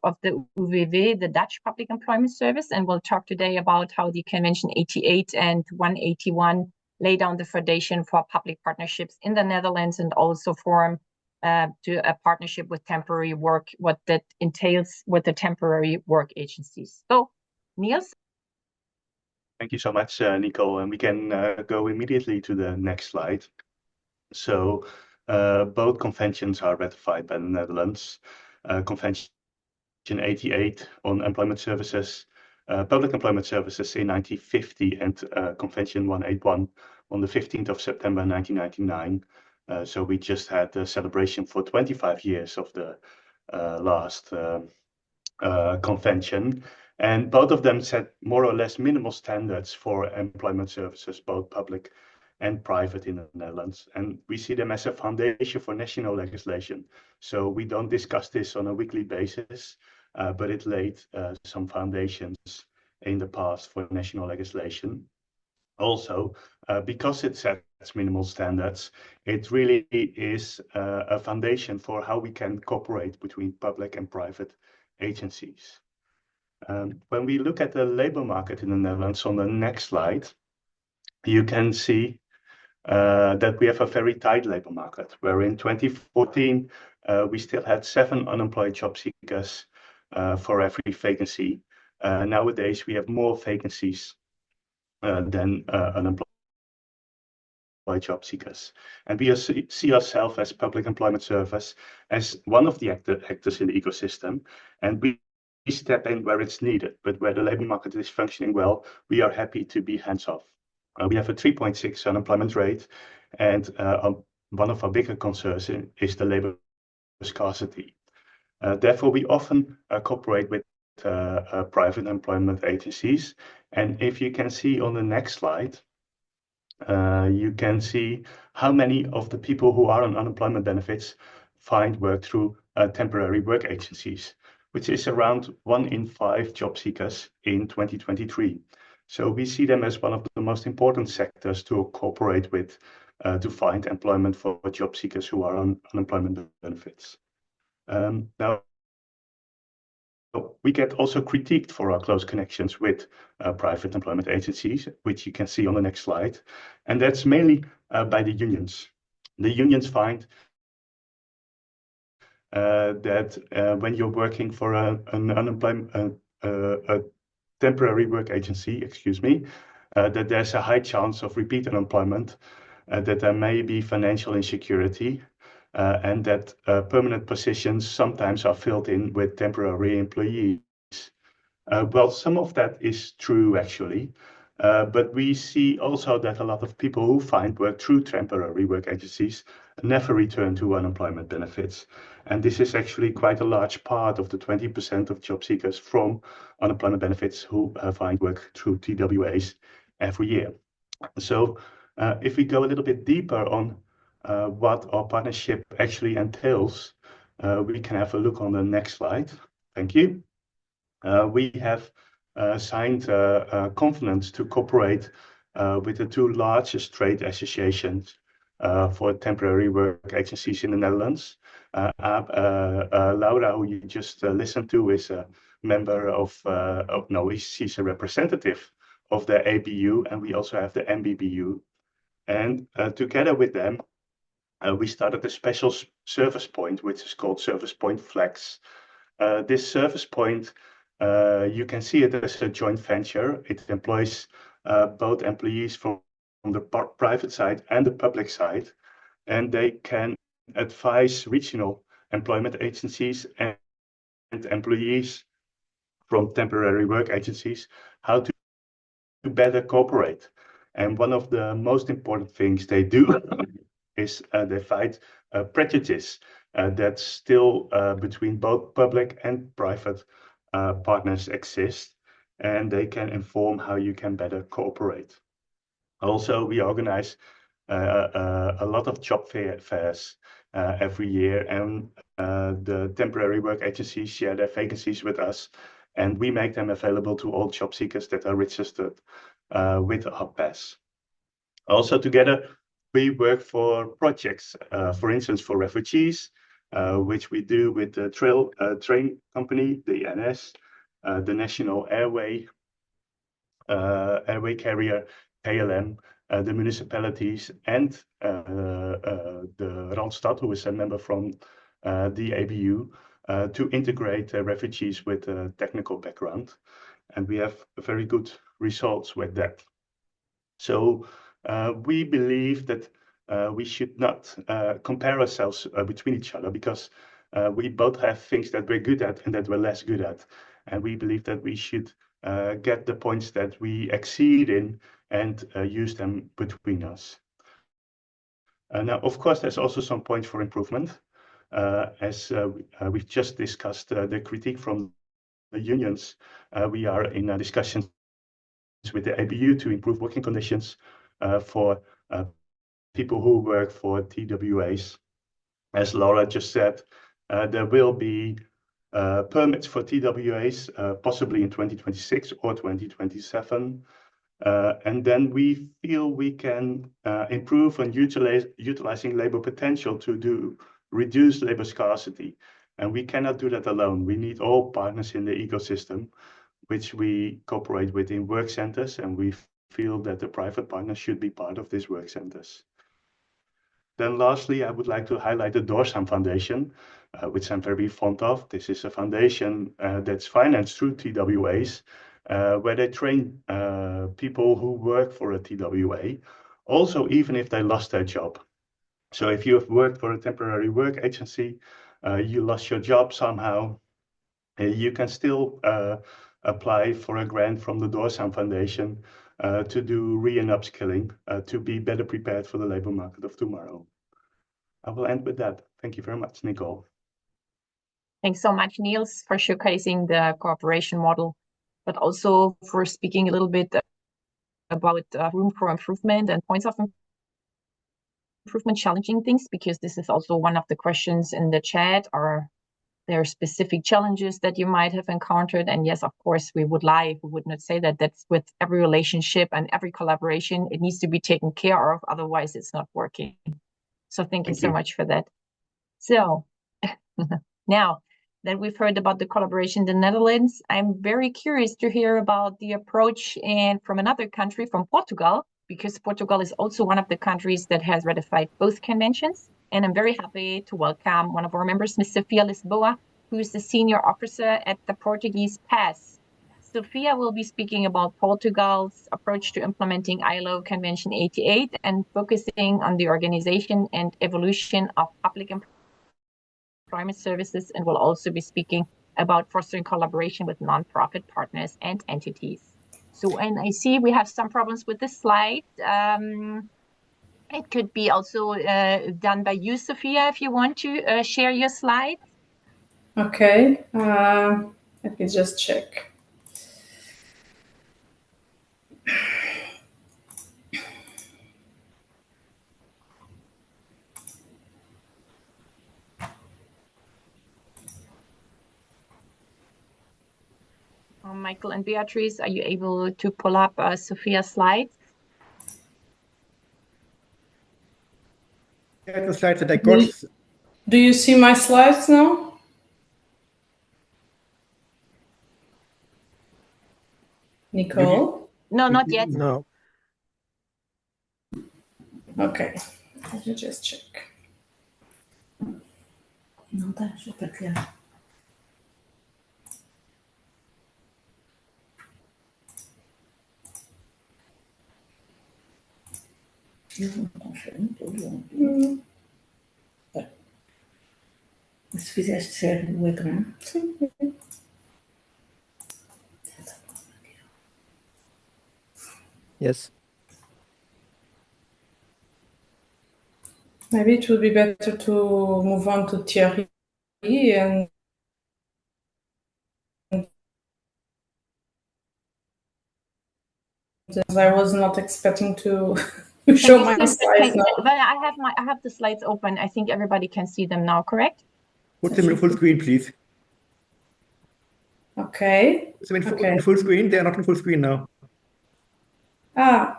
of the UWV, the Dutch Public Employment Service, and we'll talk today about how the Convention 88 and 181 lay down the foundation for public partnerships in the Netherlands, and also form to a partnership with temporary work, what that entails with the temporary work agencies. So, Niels. Thank you so much, Nicole, and we can go immediately to the next slide. So both conventions are ratified by the Netherlands. Convention 88 on employment services, public employment services in 1950, and Convention 181 on the 15th of September 1999. So we just had a celebration for 25 years of the last convention. And both of them set more or less minimal standards for employment services, both public and private in the Netherlands. And we see them as a foundation for national legislation. So we don't discuss this on a weekly basis, but it laid some foundations in the past for national legislation. Also, because it sets minimal standards, it really is a foundation for how we can cooperate between public and private agencies. When we look at the labor market in the Netherlands on the next slide, you can see that we have a very tight labor market, where in 2014, we still had 7 unemployed job seekers for every vacancy. Nowadays, we have more vacancies than unemployed job seekers. And we see ourselves as public employment service as one of the actors in the ecosystem, and we step in where it's needed, but where the labor market is functioning well, we are happy to be hands-off. We have a 3.6 unemployment rate, and one of our bigger concerns is the labor scarcity. Therefore, we often cooperate with private employment agencies. And if you can see on the next slide, you can see how many of the people who are on unemployment benefits find work through temporary work agencies, which is around 1 in 5 job seekers in 2023. So we see them as one of the most important sectors to cooperate with to find employment for job seekers who are on unemployment benefits. Now, we get also critiqued for our close connections with private employment agencies, which you can see on the next slide. And that's mainly by the unions. The unions find that when you're working for a temporary work agency, that there's a high chance of repeat unemployment, that there may be financial insecurity, and that permanent positions sometimes are filled in with temporary employees. Well, some of that is true, actually. But we see also that a lot of people who find work through temporary work agencies never return to unemployment benefits. And this is actually quite a large part of the 20% of job seekers from unemployment benefits who find work through TWAs every year. So if we go a little bit deeper on what our partnership actually entails, we can have a look on the next slide. Thank you. We have signed covenants to cooperate with the 2 largest trade associations for temporary work agencies in the Netherlands. Laura, who you just listened to, is a member she's a representative of the ABU, and we also have the MBBU. And together with them, we started a special service point, which is called Service Point Flex. This service point, you can see it as a joint venture. It employs both employees from the private side and the public side, and they can advise regional employment agencies and employees from temporary work agencies how to better cooperate. And one of the most important things they do is they fight prejudice that's still between both public and private partners exist, and they can inform how you can better cooperate. Also, we organize a lot of job fairs every year, and the temporary work agencies share their vacancies with us, and we make them available to all job seekers that are registered with WAPES. Also, together, we work for projects, for instance, for refugees, which we do with the train company, the NS, the National Airway Carrier, KLM, the municipalities, and the Randstad, who is a member from the ABU, to integrate refugees with a technical background. And we have very good results with that. So we believe that we should not compare ourselves between each other, because we both have things that we're good at and that we're less good at. And we believe that we should get the points that we exceed in and use them between us. Now, of course, there's also some points for improvement. As we've just discussed, the critique from the unions, we are in discussions with the ABU to improve working conditions for people who work for TWAs. As Laura just said, there will be permits for TWAs possibly in 2026 or 2027. And then we feel we can improve on utilizing labor potential to reduce labor scarcity. And we cannot do that alone. We need all partners in the ecosystem, which we cooperate with in work centers, and we feel that the private partners should be part of these work centers. Then lastly, I would like to highlight the Doorsam Foundation, which I'm very fond of. This is a foundation that's financed through TWAs, where they train people who work for a TWA, also even if they lost their job. So if you have worked for a temporary work agency, you lost your job somehow, you can still apply for a grant from the Doorsam Foundation to do re and upskilling to be better prepared for the labor market of tomorrow. I will end with that. Thank you very much, Nicole. Thanks so much, Niels, for showcasing the cooperation model, but also for speaking a little bit about room for improvement and points of improvement, challenging things, because this is also one of the questions in the chat. Are there specific challenges that you might have encountered? And yes, of course, we would lie. We would not say that. That's with every relationship and every collaboration. It needs to be taken care of. Otherwise, it's not working. So thank you so much for that. So now that we've heard about the collaboration in the Netherlands, I'm very curious to hear about the approach from another country, from Portugal, because Portugal is also one of the countries that has ratified both conventions. And I'm very happy to welcome one of our members, Ms. Sofia Lisboa, who is the senior officer at the Portuguese PAS. Sofia will be speaking about Portugal's approach to implementing ILO Convention 88 and focusing on the organization and evolution of public employment services, and will also be speaking about fostering collaboration with nonprofit partners and entities. So, and I see we have some problems with this slide. It could be also done by you, Sofia, if you want to share your slides. Okay, let me just check. Michael and Beatrice, are you able to pull up Sofia's slides? Yeah, the slides that I got. Do you see my slides now? Nicole? No, not yet. No. Okay, let me just check. Não está, deixa eu partilhar. Eu não estou cheio, tudo. Se fizeste share o ecrã. Sim. Yes. Maybe it would be better to move on to Thierry and I was not expecting to show my slides now. But I have the slides open. I think everybody can see them now, correct? Put them in full screen, please. Okay. So in full screen, they are not in full screen now. I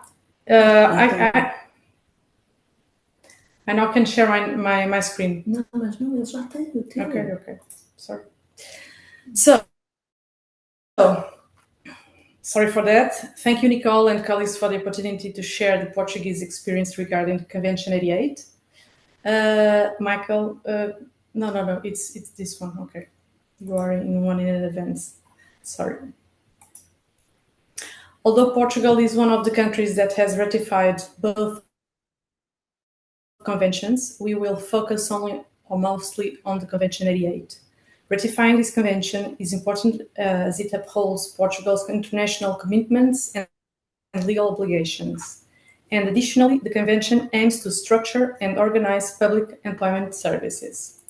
now can share my screen. Não, mas não, eu já tenho o teu. Okay. Sorry. So, sorry for that. Thank you, Nicole and colleagues, for the opportunity to share the Portuguese experience regarding the Convention 88. Michael, no, it's this one. Okay, you are in one in advance. Sorry. Although Portugal is one of the countries that has ratified both conventions, we will focus only or mostly on the Convention 88. Ratifying this convention is important as it upholds Portugal's international commitments and legal obligations. And additionally, the convention aims to structure and organize public employment services.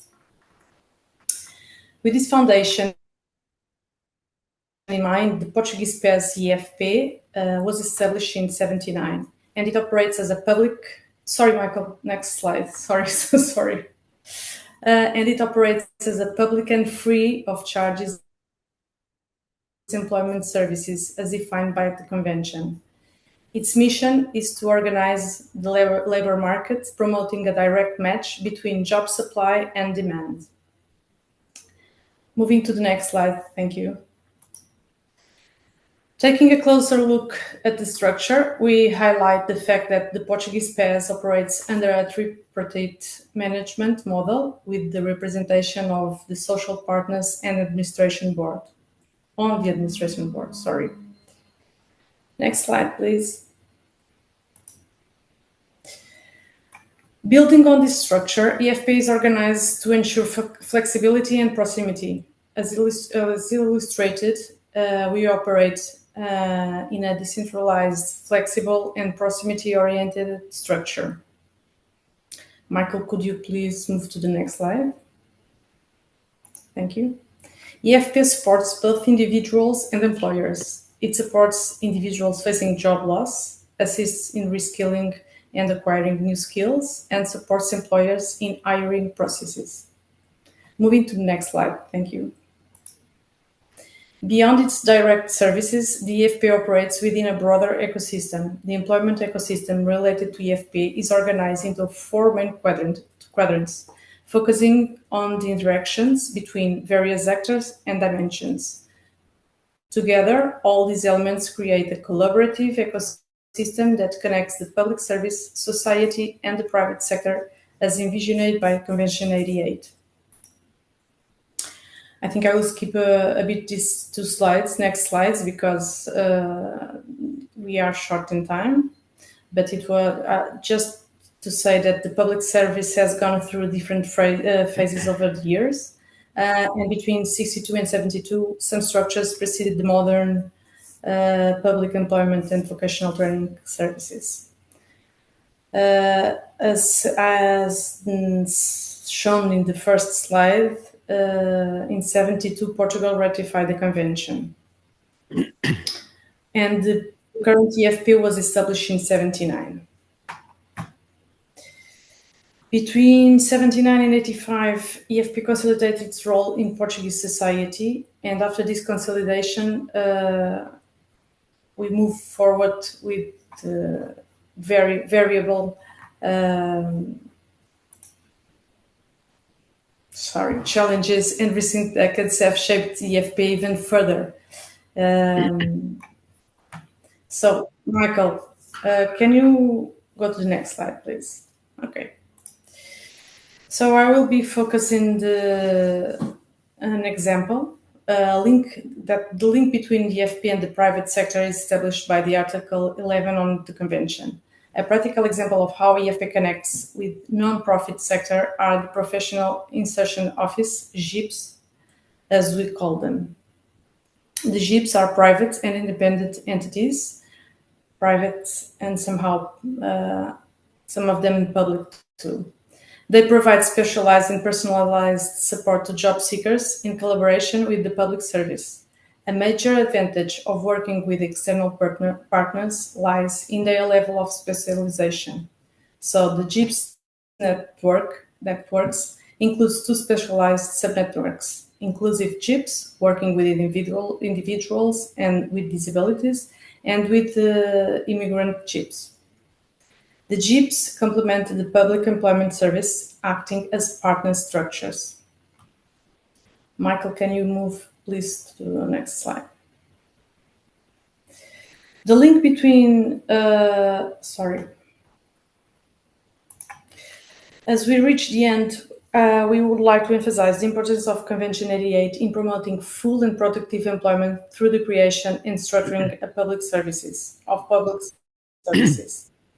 With this foundation in mind, the Portuguese PES EFP was established in 1979, and it operates as a public... Sorry, Michael, next slide. Sorry. And it operates as a public and free of charges employment services as defined by the convention. Its mission is to organize the labor market, promoting a direct match between job supply and demand. Moving to the next slide, thank you. Taking a closer look at the structure, we highlight the fact that the Portuguese PES operates under a tripartite management model with the representation of the social partners and administration board. On the administration board, sorry. Next slide, please. Building on this structure, EFP is organized to ensure flexibility and proximity. As illustrated, we operate in a decentralized, flexible, and proximity-oriented structure. Michael, could you please move to the next slide? Thank you. EFP supports both individuals and employers. It supports individuals facing job loss, assists in reskilling and acquiring new skills, and supports employers in hiring processes. Moving to the next slide, thank you. Beyond its direct services, the EFP operates within a broader ecosystem. The employment ecosystem related to EFP is organized into 4 main quadrants, focusing on the interactions between various actors and dimensions. Together, all these elements create a collaborative ecosystem that connects the public service, society, and the private sector as envisioned by Convention 88. I think I will skip a bit these 2 slides, next slides, because we are short in time. But it was just to say that the public service has gone through different phases over the years. And between 62 and 72, some structures preceded the modern public employment and vocational training services. As shown in the first slide, in 72, Portugal ratified the convention. And the current EFP was established in 79. Between 79 and 85, EFP consolidated its role in Portuguese society. And after this consolidation, we move forward with very variable challenges, and recent decades have shaped the EFP even further. So, Michael, can you go to the next slide, please? Okay. So I will be focusing an example, the link between the EFP and the private sector is established by the Article 11 on the Convention. A practical example of how EFP connects with non-profit sector are the Professional Insertion Office, JIPs, as we call them. The JIPs are private and independent entities, private and somehow some of them public too. They provide specialized and personalized support to job seekers in collaboration with the public service. A major advantage of working with external partners lies in their level of specialization. So the JIPS networks includes 2 specialized subnetworks, inclusive JIPs working with individuals and with disabilities, and with immigrant JIPs. The JIPs complement the public employment service, acting as partner structures. Michael, can you move, please, to the next slide? The link between, As we reach the end, we would like to emphasize the importance of Convention 88 in promoting full and productive employment through the creation and structuring of public services.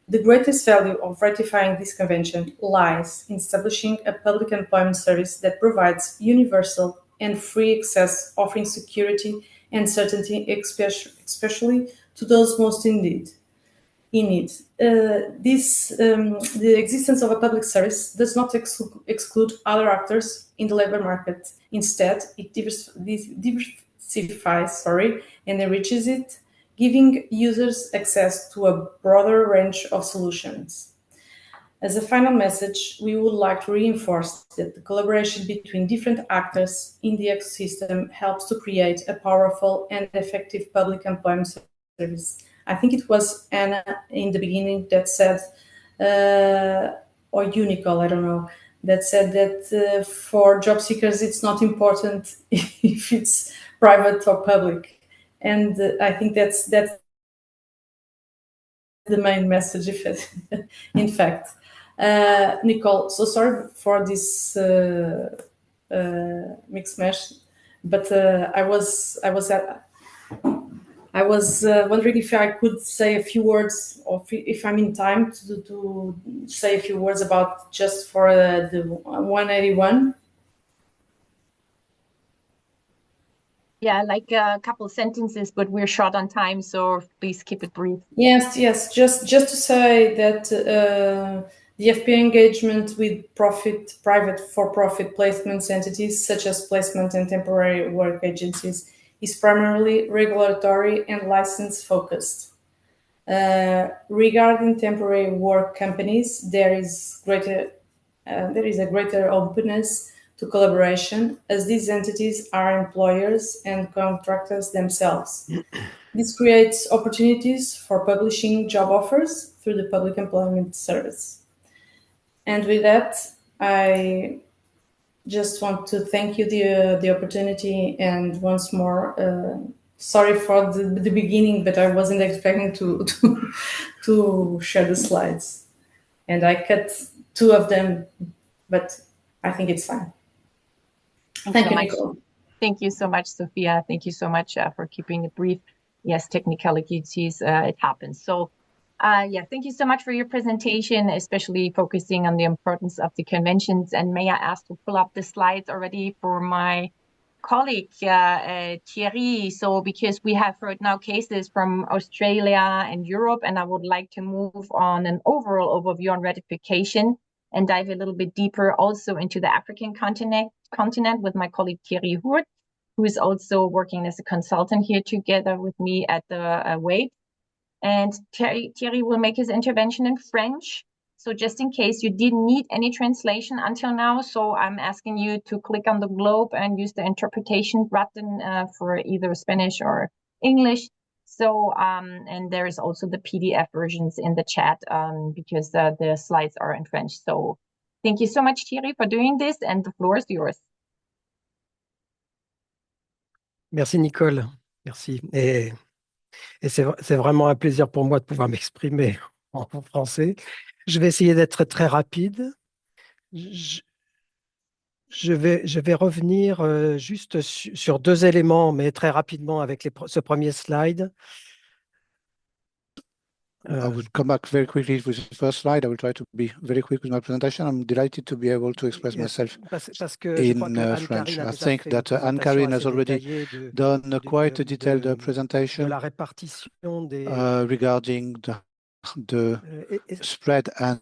The greatest value of ratifying this convention lies in establishing a public employment service that provides universal and free access, offering security and certainty, especially to those most in need. The existence of a public service does not exclude other actors in the labor market. Instead, it diversifies and enriches it, giving users access to a broader range of solutions. As a final message, we would like to reinforce that the collaboration between different actors in the ecosystem helps to create a powerful and effective public employment service. I think it was Anna in the beginning that said, or Unicol, I don't know, that said that for job seekers, it's not important if it's private or public. And I think that's the main message, in fact. Nicole, so sorry for this mixed mesh, but I I was wondering if I could say a few words, or if I'm in time to say a few words about just for the 181. Yeah, like a couple sentences, but we're short on time, so please keep it brief. Yes. Just to say that the FPA engagement with private for-profit placements entities, such as placement and temporary work agencies, is primarily regulatory and license focused. Regarding temporary work companies, there is a greater openness to collaboration, as these entities are employers and contractors themselves. This creates opportunities for publishing job offers through the Public Employment Service. And with that, I just want to thank you the opportunity, and once more, sorry for the beginning, but I wasn't expecting to share the slides, and I cut 2 of them, but I think it's fine. Thank you, Nicole. Thank you so much, Sophia. Thank you so much for keeping it brief. Yes, technicalities, it happens. So, yeah, thank you so much for your presentation, especially focusing on the importance of the conventions. And may I ask to pull up the slides already for my colleague, Thierry. So, because we have heard now cases from Australia and Europe, and I would like to move on an overall overview on ratification and dive a little bit deeper also into the African continent with my colleague Thierry Hurt, who is also working as a consultant here together with me at the WAPES. And Thierry will make his intervention in French. So just in case you didn't need any translation until now, so I'm asking you to click on the globe and use the interpretation button for either Spanish or English. So, and there is also the PDF versions in the chat because the slides are in French. So thank you so much, Thierry, for doing this, and the floor is yours. Merci, Nicole. Merci. Et c'est vraiment un plaisir pour moi de pouvoir m'exprimer en français. Je vais essayer d'être très rapide. Je vais revenir juste sur 2 éléments, mais très rapidement avec ce premier slide. I will come back very quickly with the first slide. I will try to be very quick with my presentation. I'm delighted to be able to express myself in French. I think that Anne-Karine has already done quite a detailed presentation regarding the spread and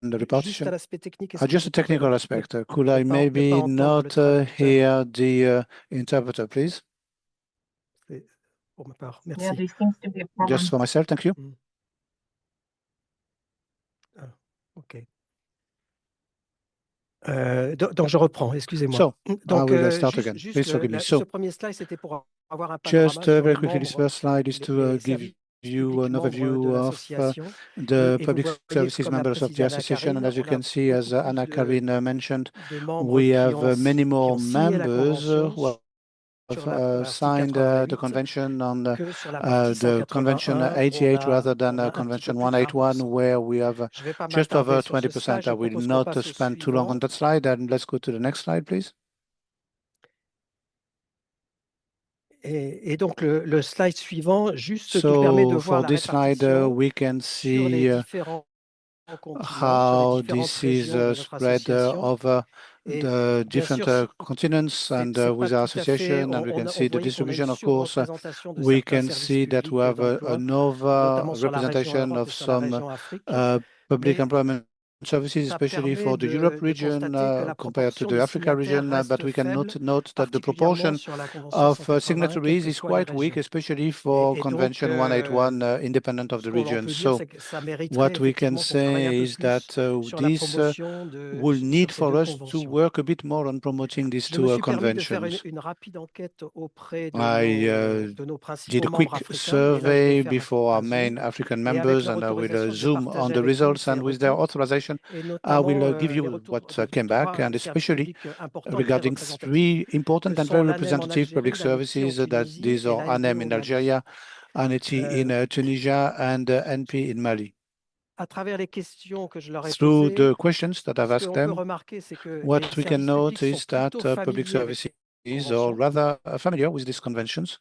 the repartition. Just a technical aspect. Could I maybe not hear the interpreter, please? Yeah, there seems to be a problem. Just for myself, thank you. OK. Donc, je reprends, excusez-moi. So, I will start again. Please forgive me. So, ce premier slide, c'était pour avoir un just very quickly, this first slide is to give you an overview of the public services members of the association. And as you can see, as Anne-Karine mentioned, we have many more members who have signed the convention on the Convention 88 rather than Convention 181, where we have just over 20%. I will not spend too long on that slide, and let's go to the next slide, please. Et donc, le slide suivant, juste qui permet de voir la répartition we can see sur les différents how this is spread over the different continents and with our association, and we can see the distribution. Of course, we can see that we have an over-representation of some public employment services, especially for the Europe region compared to the Africa region, but we can note that the proportion of signatories is quite weak, especially for Convention 181, independent of the region. So what we can say is that this will need for us to work a bit more on promoting these 2 conventions. I did a quick survey before our main African members, and I will zoom on the results, and with their authorization, I will give you what came back, and especially regarding 3 important and very representative public services, that these are ANEM in Algeria, ANETI in Tunisia, and NP in Mali. Through the questions that I've asked them, what we can note is that public services are rather familiar with these conventions.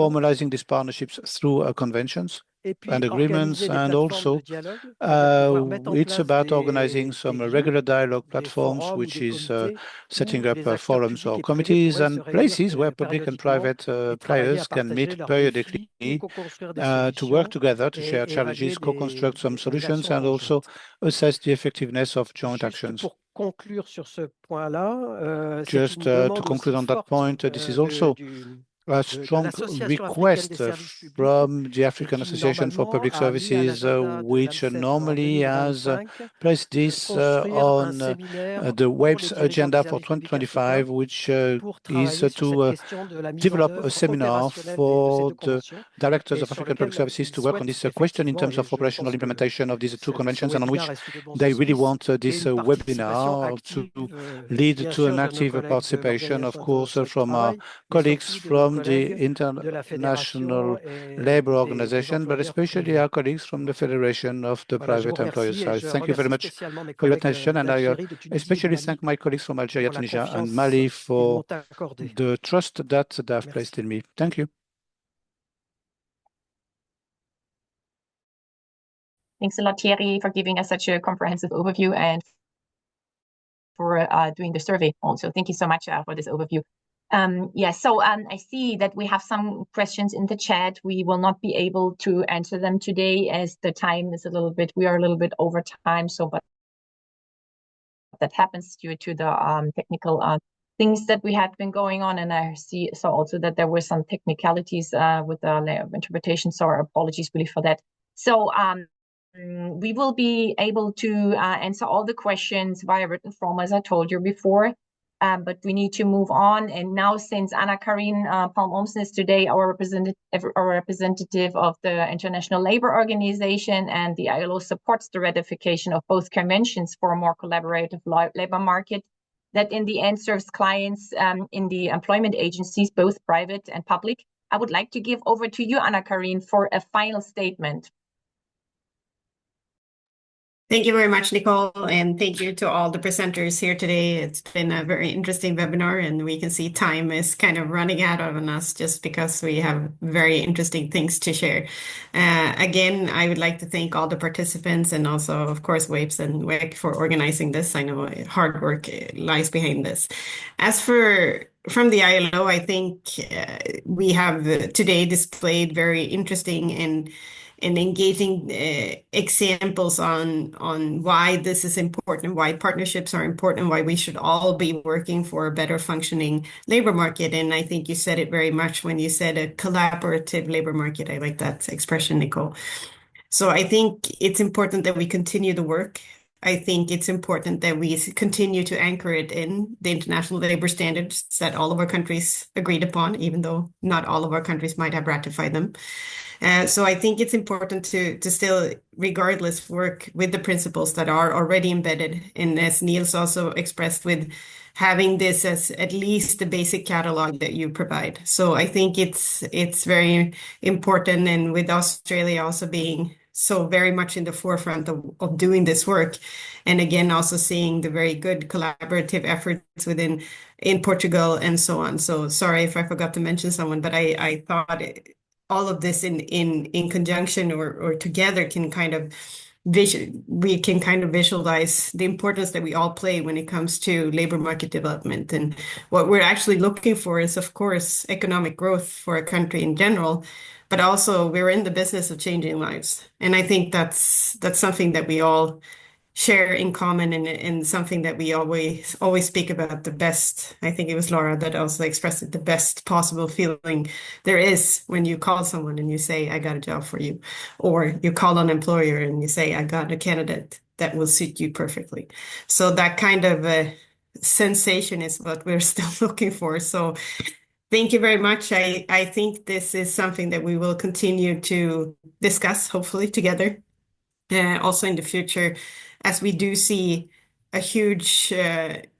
formalizing these partnerships through conventions. and agreements, and also it's about organizing some regular dialogue platforms, which is setting up forums or committees and places where public and private players can meet periodically to work together, to share challenges, co-construct some solutions, and also assess the effectiveness of joint actions. Just to conclude on that point, this is also a strong request from the African Association for Public Services, which normally has placed this on the WAPES agenda for 2025, which is to develop a seminar for the directors of African Public Services to work on this question in terms of operational implementation of these two conventions, and on which they really want this webinar to lead to an active participation, of course, from our colleagues from the International Labour Organization, but especially our colleagues from the Federation of the Private Employers. So thank you very much for your attention, and I especially thank my colleagues from Algeria, Tunisia, and Mali for the trust that they have placed in me. Thank you. Thanks a lot, Thierry, for giving us such a comprehensive overview and for doing the survey also. Thank you so much for this overview. I see that we have some questions in the chat. We will not be able to answer them today as the time is we are a little bit over time. But that happens due to the technical things that we had been going on. And I saw also that there were some technicalities with the interpretation. So apologies really for that. So we will be able to answer all the questions via written form, as I told you before. But we need to move on. And now, since Anna-Karine Palm-Olmsen is today our representative of the International Labour Organization, and the ILO supports the ratification of both conventions for a more collaborative labour market that in the end serves clients in the employment agencies, both private and public, I would like to give over to you, Anna-Karine, for a final statement. Thank you very much, Nicole, and thank you to all the presenters here today. It's been a very interesting webinar, and we can see time is kind of running out on us just because we have very interesting things to share. Again, I would like to thank all the participants and also, of course, WAPES and WEC for organizing this. I know hard work lies behind this. As for from the ILO, I think we have today displayed very interesting and engaging examples on why this is important, why partnerships are important, why we should all be working for a better functioning labor market. And I think you said it very much when you said a collaborative labor market. I like that expression, Nicole. So I think it's important that we continue the work. I think it's important that we continue to anchor it in the international labor standards that all of our countries agreed upon, even though not all of our countries might have ratified them. So I think it's important to still, regardless, work with the principles that are already embedded. And as Niels also expressed, with having this as at least the basic catalog that you provide. So I think it's very important. And with Australia also being so very much in the forefront of doing this work. And again, also seeing the very good collaborative efforts in Portugal and so on. So sorry if I forgot to mention someone, but I thought all of this in conjunction or together can kind of visualize the importance that we all play when it comes to labor market development. And what we're actually looking for is, of course, economic growth for a country in general, but also we're in the business of changing lives. And I think that's something that we all share in common, and something that we always speak about. The best, I think it was Laura that also expressed it, the best possible feeling there is when you call someone and you say, I got a job for you, or you call an employer and you say, I got a candidate that will suit you perfectly. So that kind of sensation is what we're still looking for. So thank you very much. I think this is something that we will continue to discuss, hopefully together, also in the future, as we do see a huge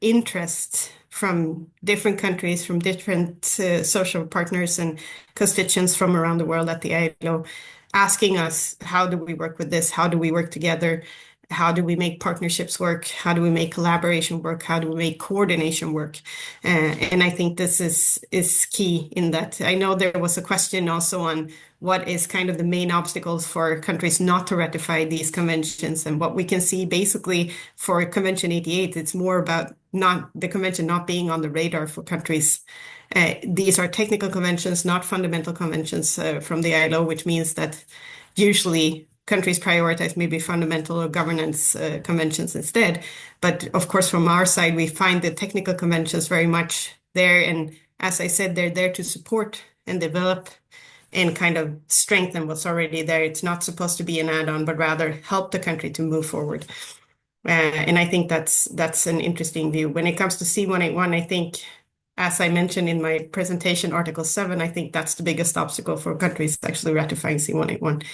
interest from different countries, from different social partners and constituents from around the world at the ILO, asking us, how do we work with this? How do we work together? how do we make partnerships work? How do we make collaboration work? How do we make coordination work? And I think this is key in that. I know there was a question also on what is kind of the main obstacles for countries not to ratify these conventions. And what we can see basically for Convention 88, it's more about the convention not being on the radar for countries. These are technical conventions, not fundamental conventions from the ILO, which means that usually countries prioritize maybe fundamental or governance conventions instead. But of course, from our side, we find the technical conventions very much there. And as I said, they're there to support and develop and kind of strengthen what's already there. It's not supposed to be an add-on, but rather help the country to move forward. And I think that's an interesting view. When it comes to C181, I think, as I mentioned in my presentation, Article 7, I think that's the biggest obstacle for countries actually ratifying C181,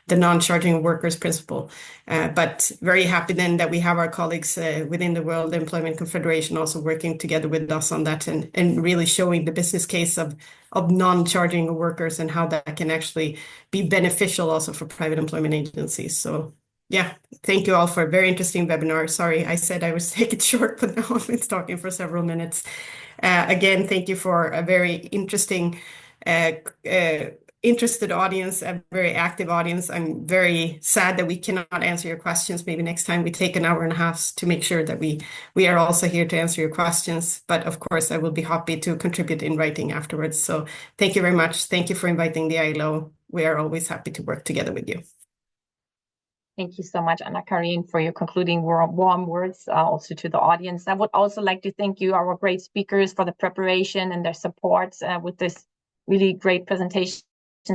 the non-charging workers principle. But very happy then that we have our colleagues within the World Employment Confederation also working together with us on that and really showing the business case of non-charging workers and how that can actually be beneficial also for private employment agencies. So yeah, thank you all for a very interesting webinar. Sorry, I said I would take it short, but now I've been talking for several minutes. Again, thank you for a very interesting, interested audience, a very active audience. I'm very sad that we cannot answer your questions. Maybe next time we take an hour and a half to make sure that we are also here to answer your questions. But of course, I will be happy to contribute in writing afterwards. So thank you very much. Thank you for inviting the ILO. We are always happy to work together with you. Thank you so much, Anna-Karin, for your concluding warm words also to the audience. I would also like to thank you, our great speakers, for the preparation and their support with this really great presentations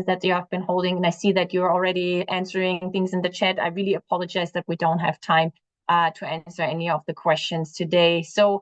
that you have been holding. And I see that you're already answering things in the chat. I really apologize that we don't have time to answer any of the questions today. So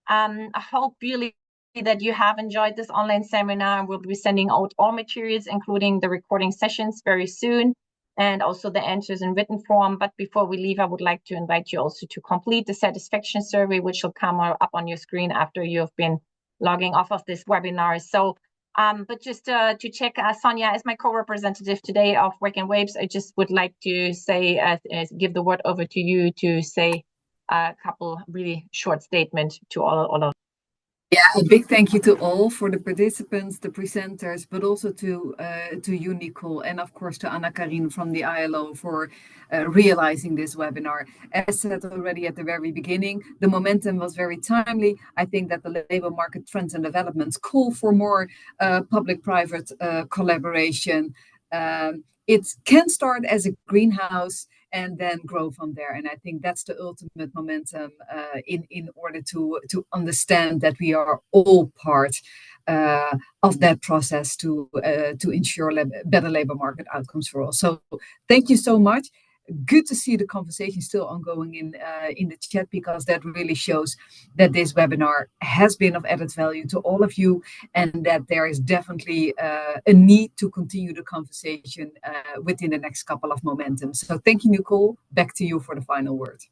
I hope really that you have enjoyed this online seminar. We'll be sending out all materials, including the recording sessions, very soon, and also the answers in written form. But before we leave, I would like to invite you also to complete the satisfaction survey, which will come up on your screen after you have been logging off of this webinar. So, but just to check, Sonia, as my co-representative today of Work and WAPES, I just would like to say, give the word over to you to say a couple really short statements to all of. Yeah, a big thank you to all, for the participants, the presenters, but also to you, Nicole, and of course to Anna-Karin from the ILO for realizing this webinar. As said already at the very beginning, the momentum was very timely. I think that the labor market trends and developments call for more public-private collaboration. It can start as a greenhouse and then grow from there. And I think that's the ultimate momentum in order to understand that we are all part of that process to ensure better labor market outcomes for all. So thank you so much. Good to see the conversation still ongoing in the chat, because that really shows that this webinar has been of added value to all of you, and that there is definitely a need to continue the conversation within the next couple of momentums. So thank you, Nicole. Back to you for the final word.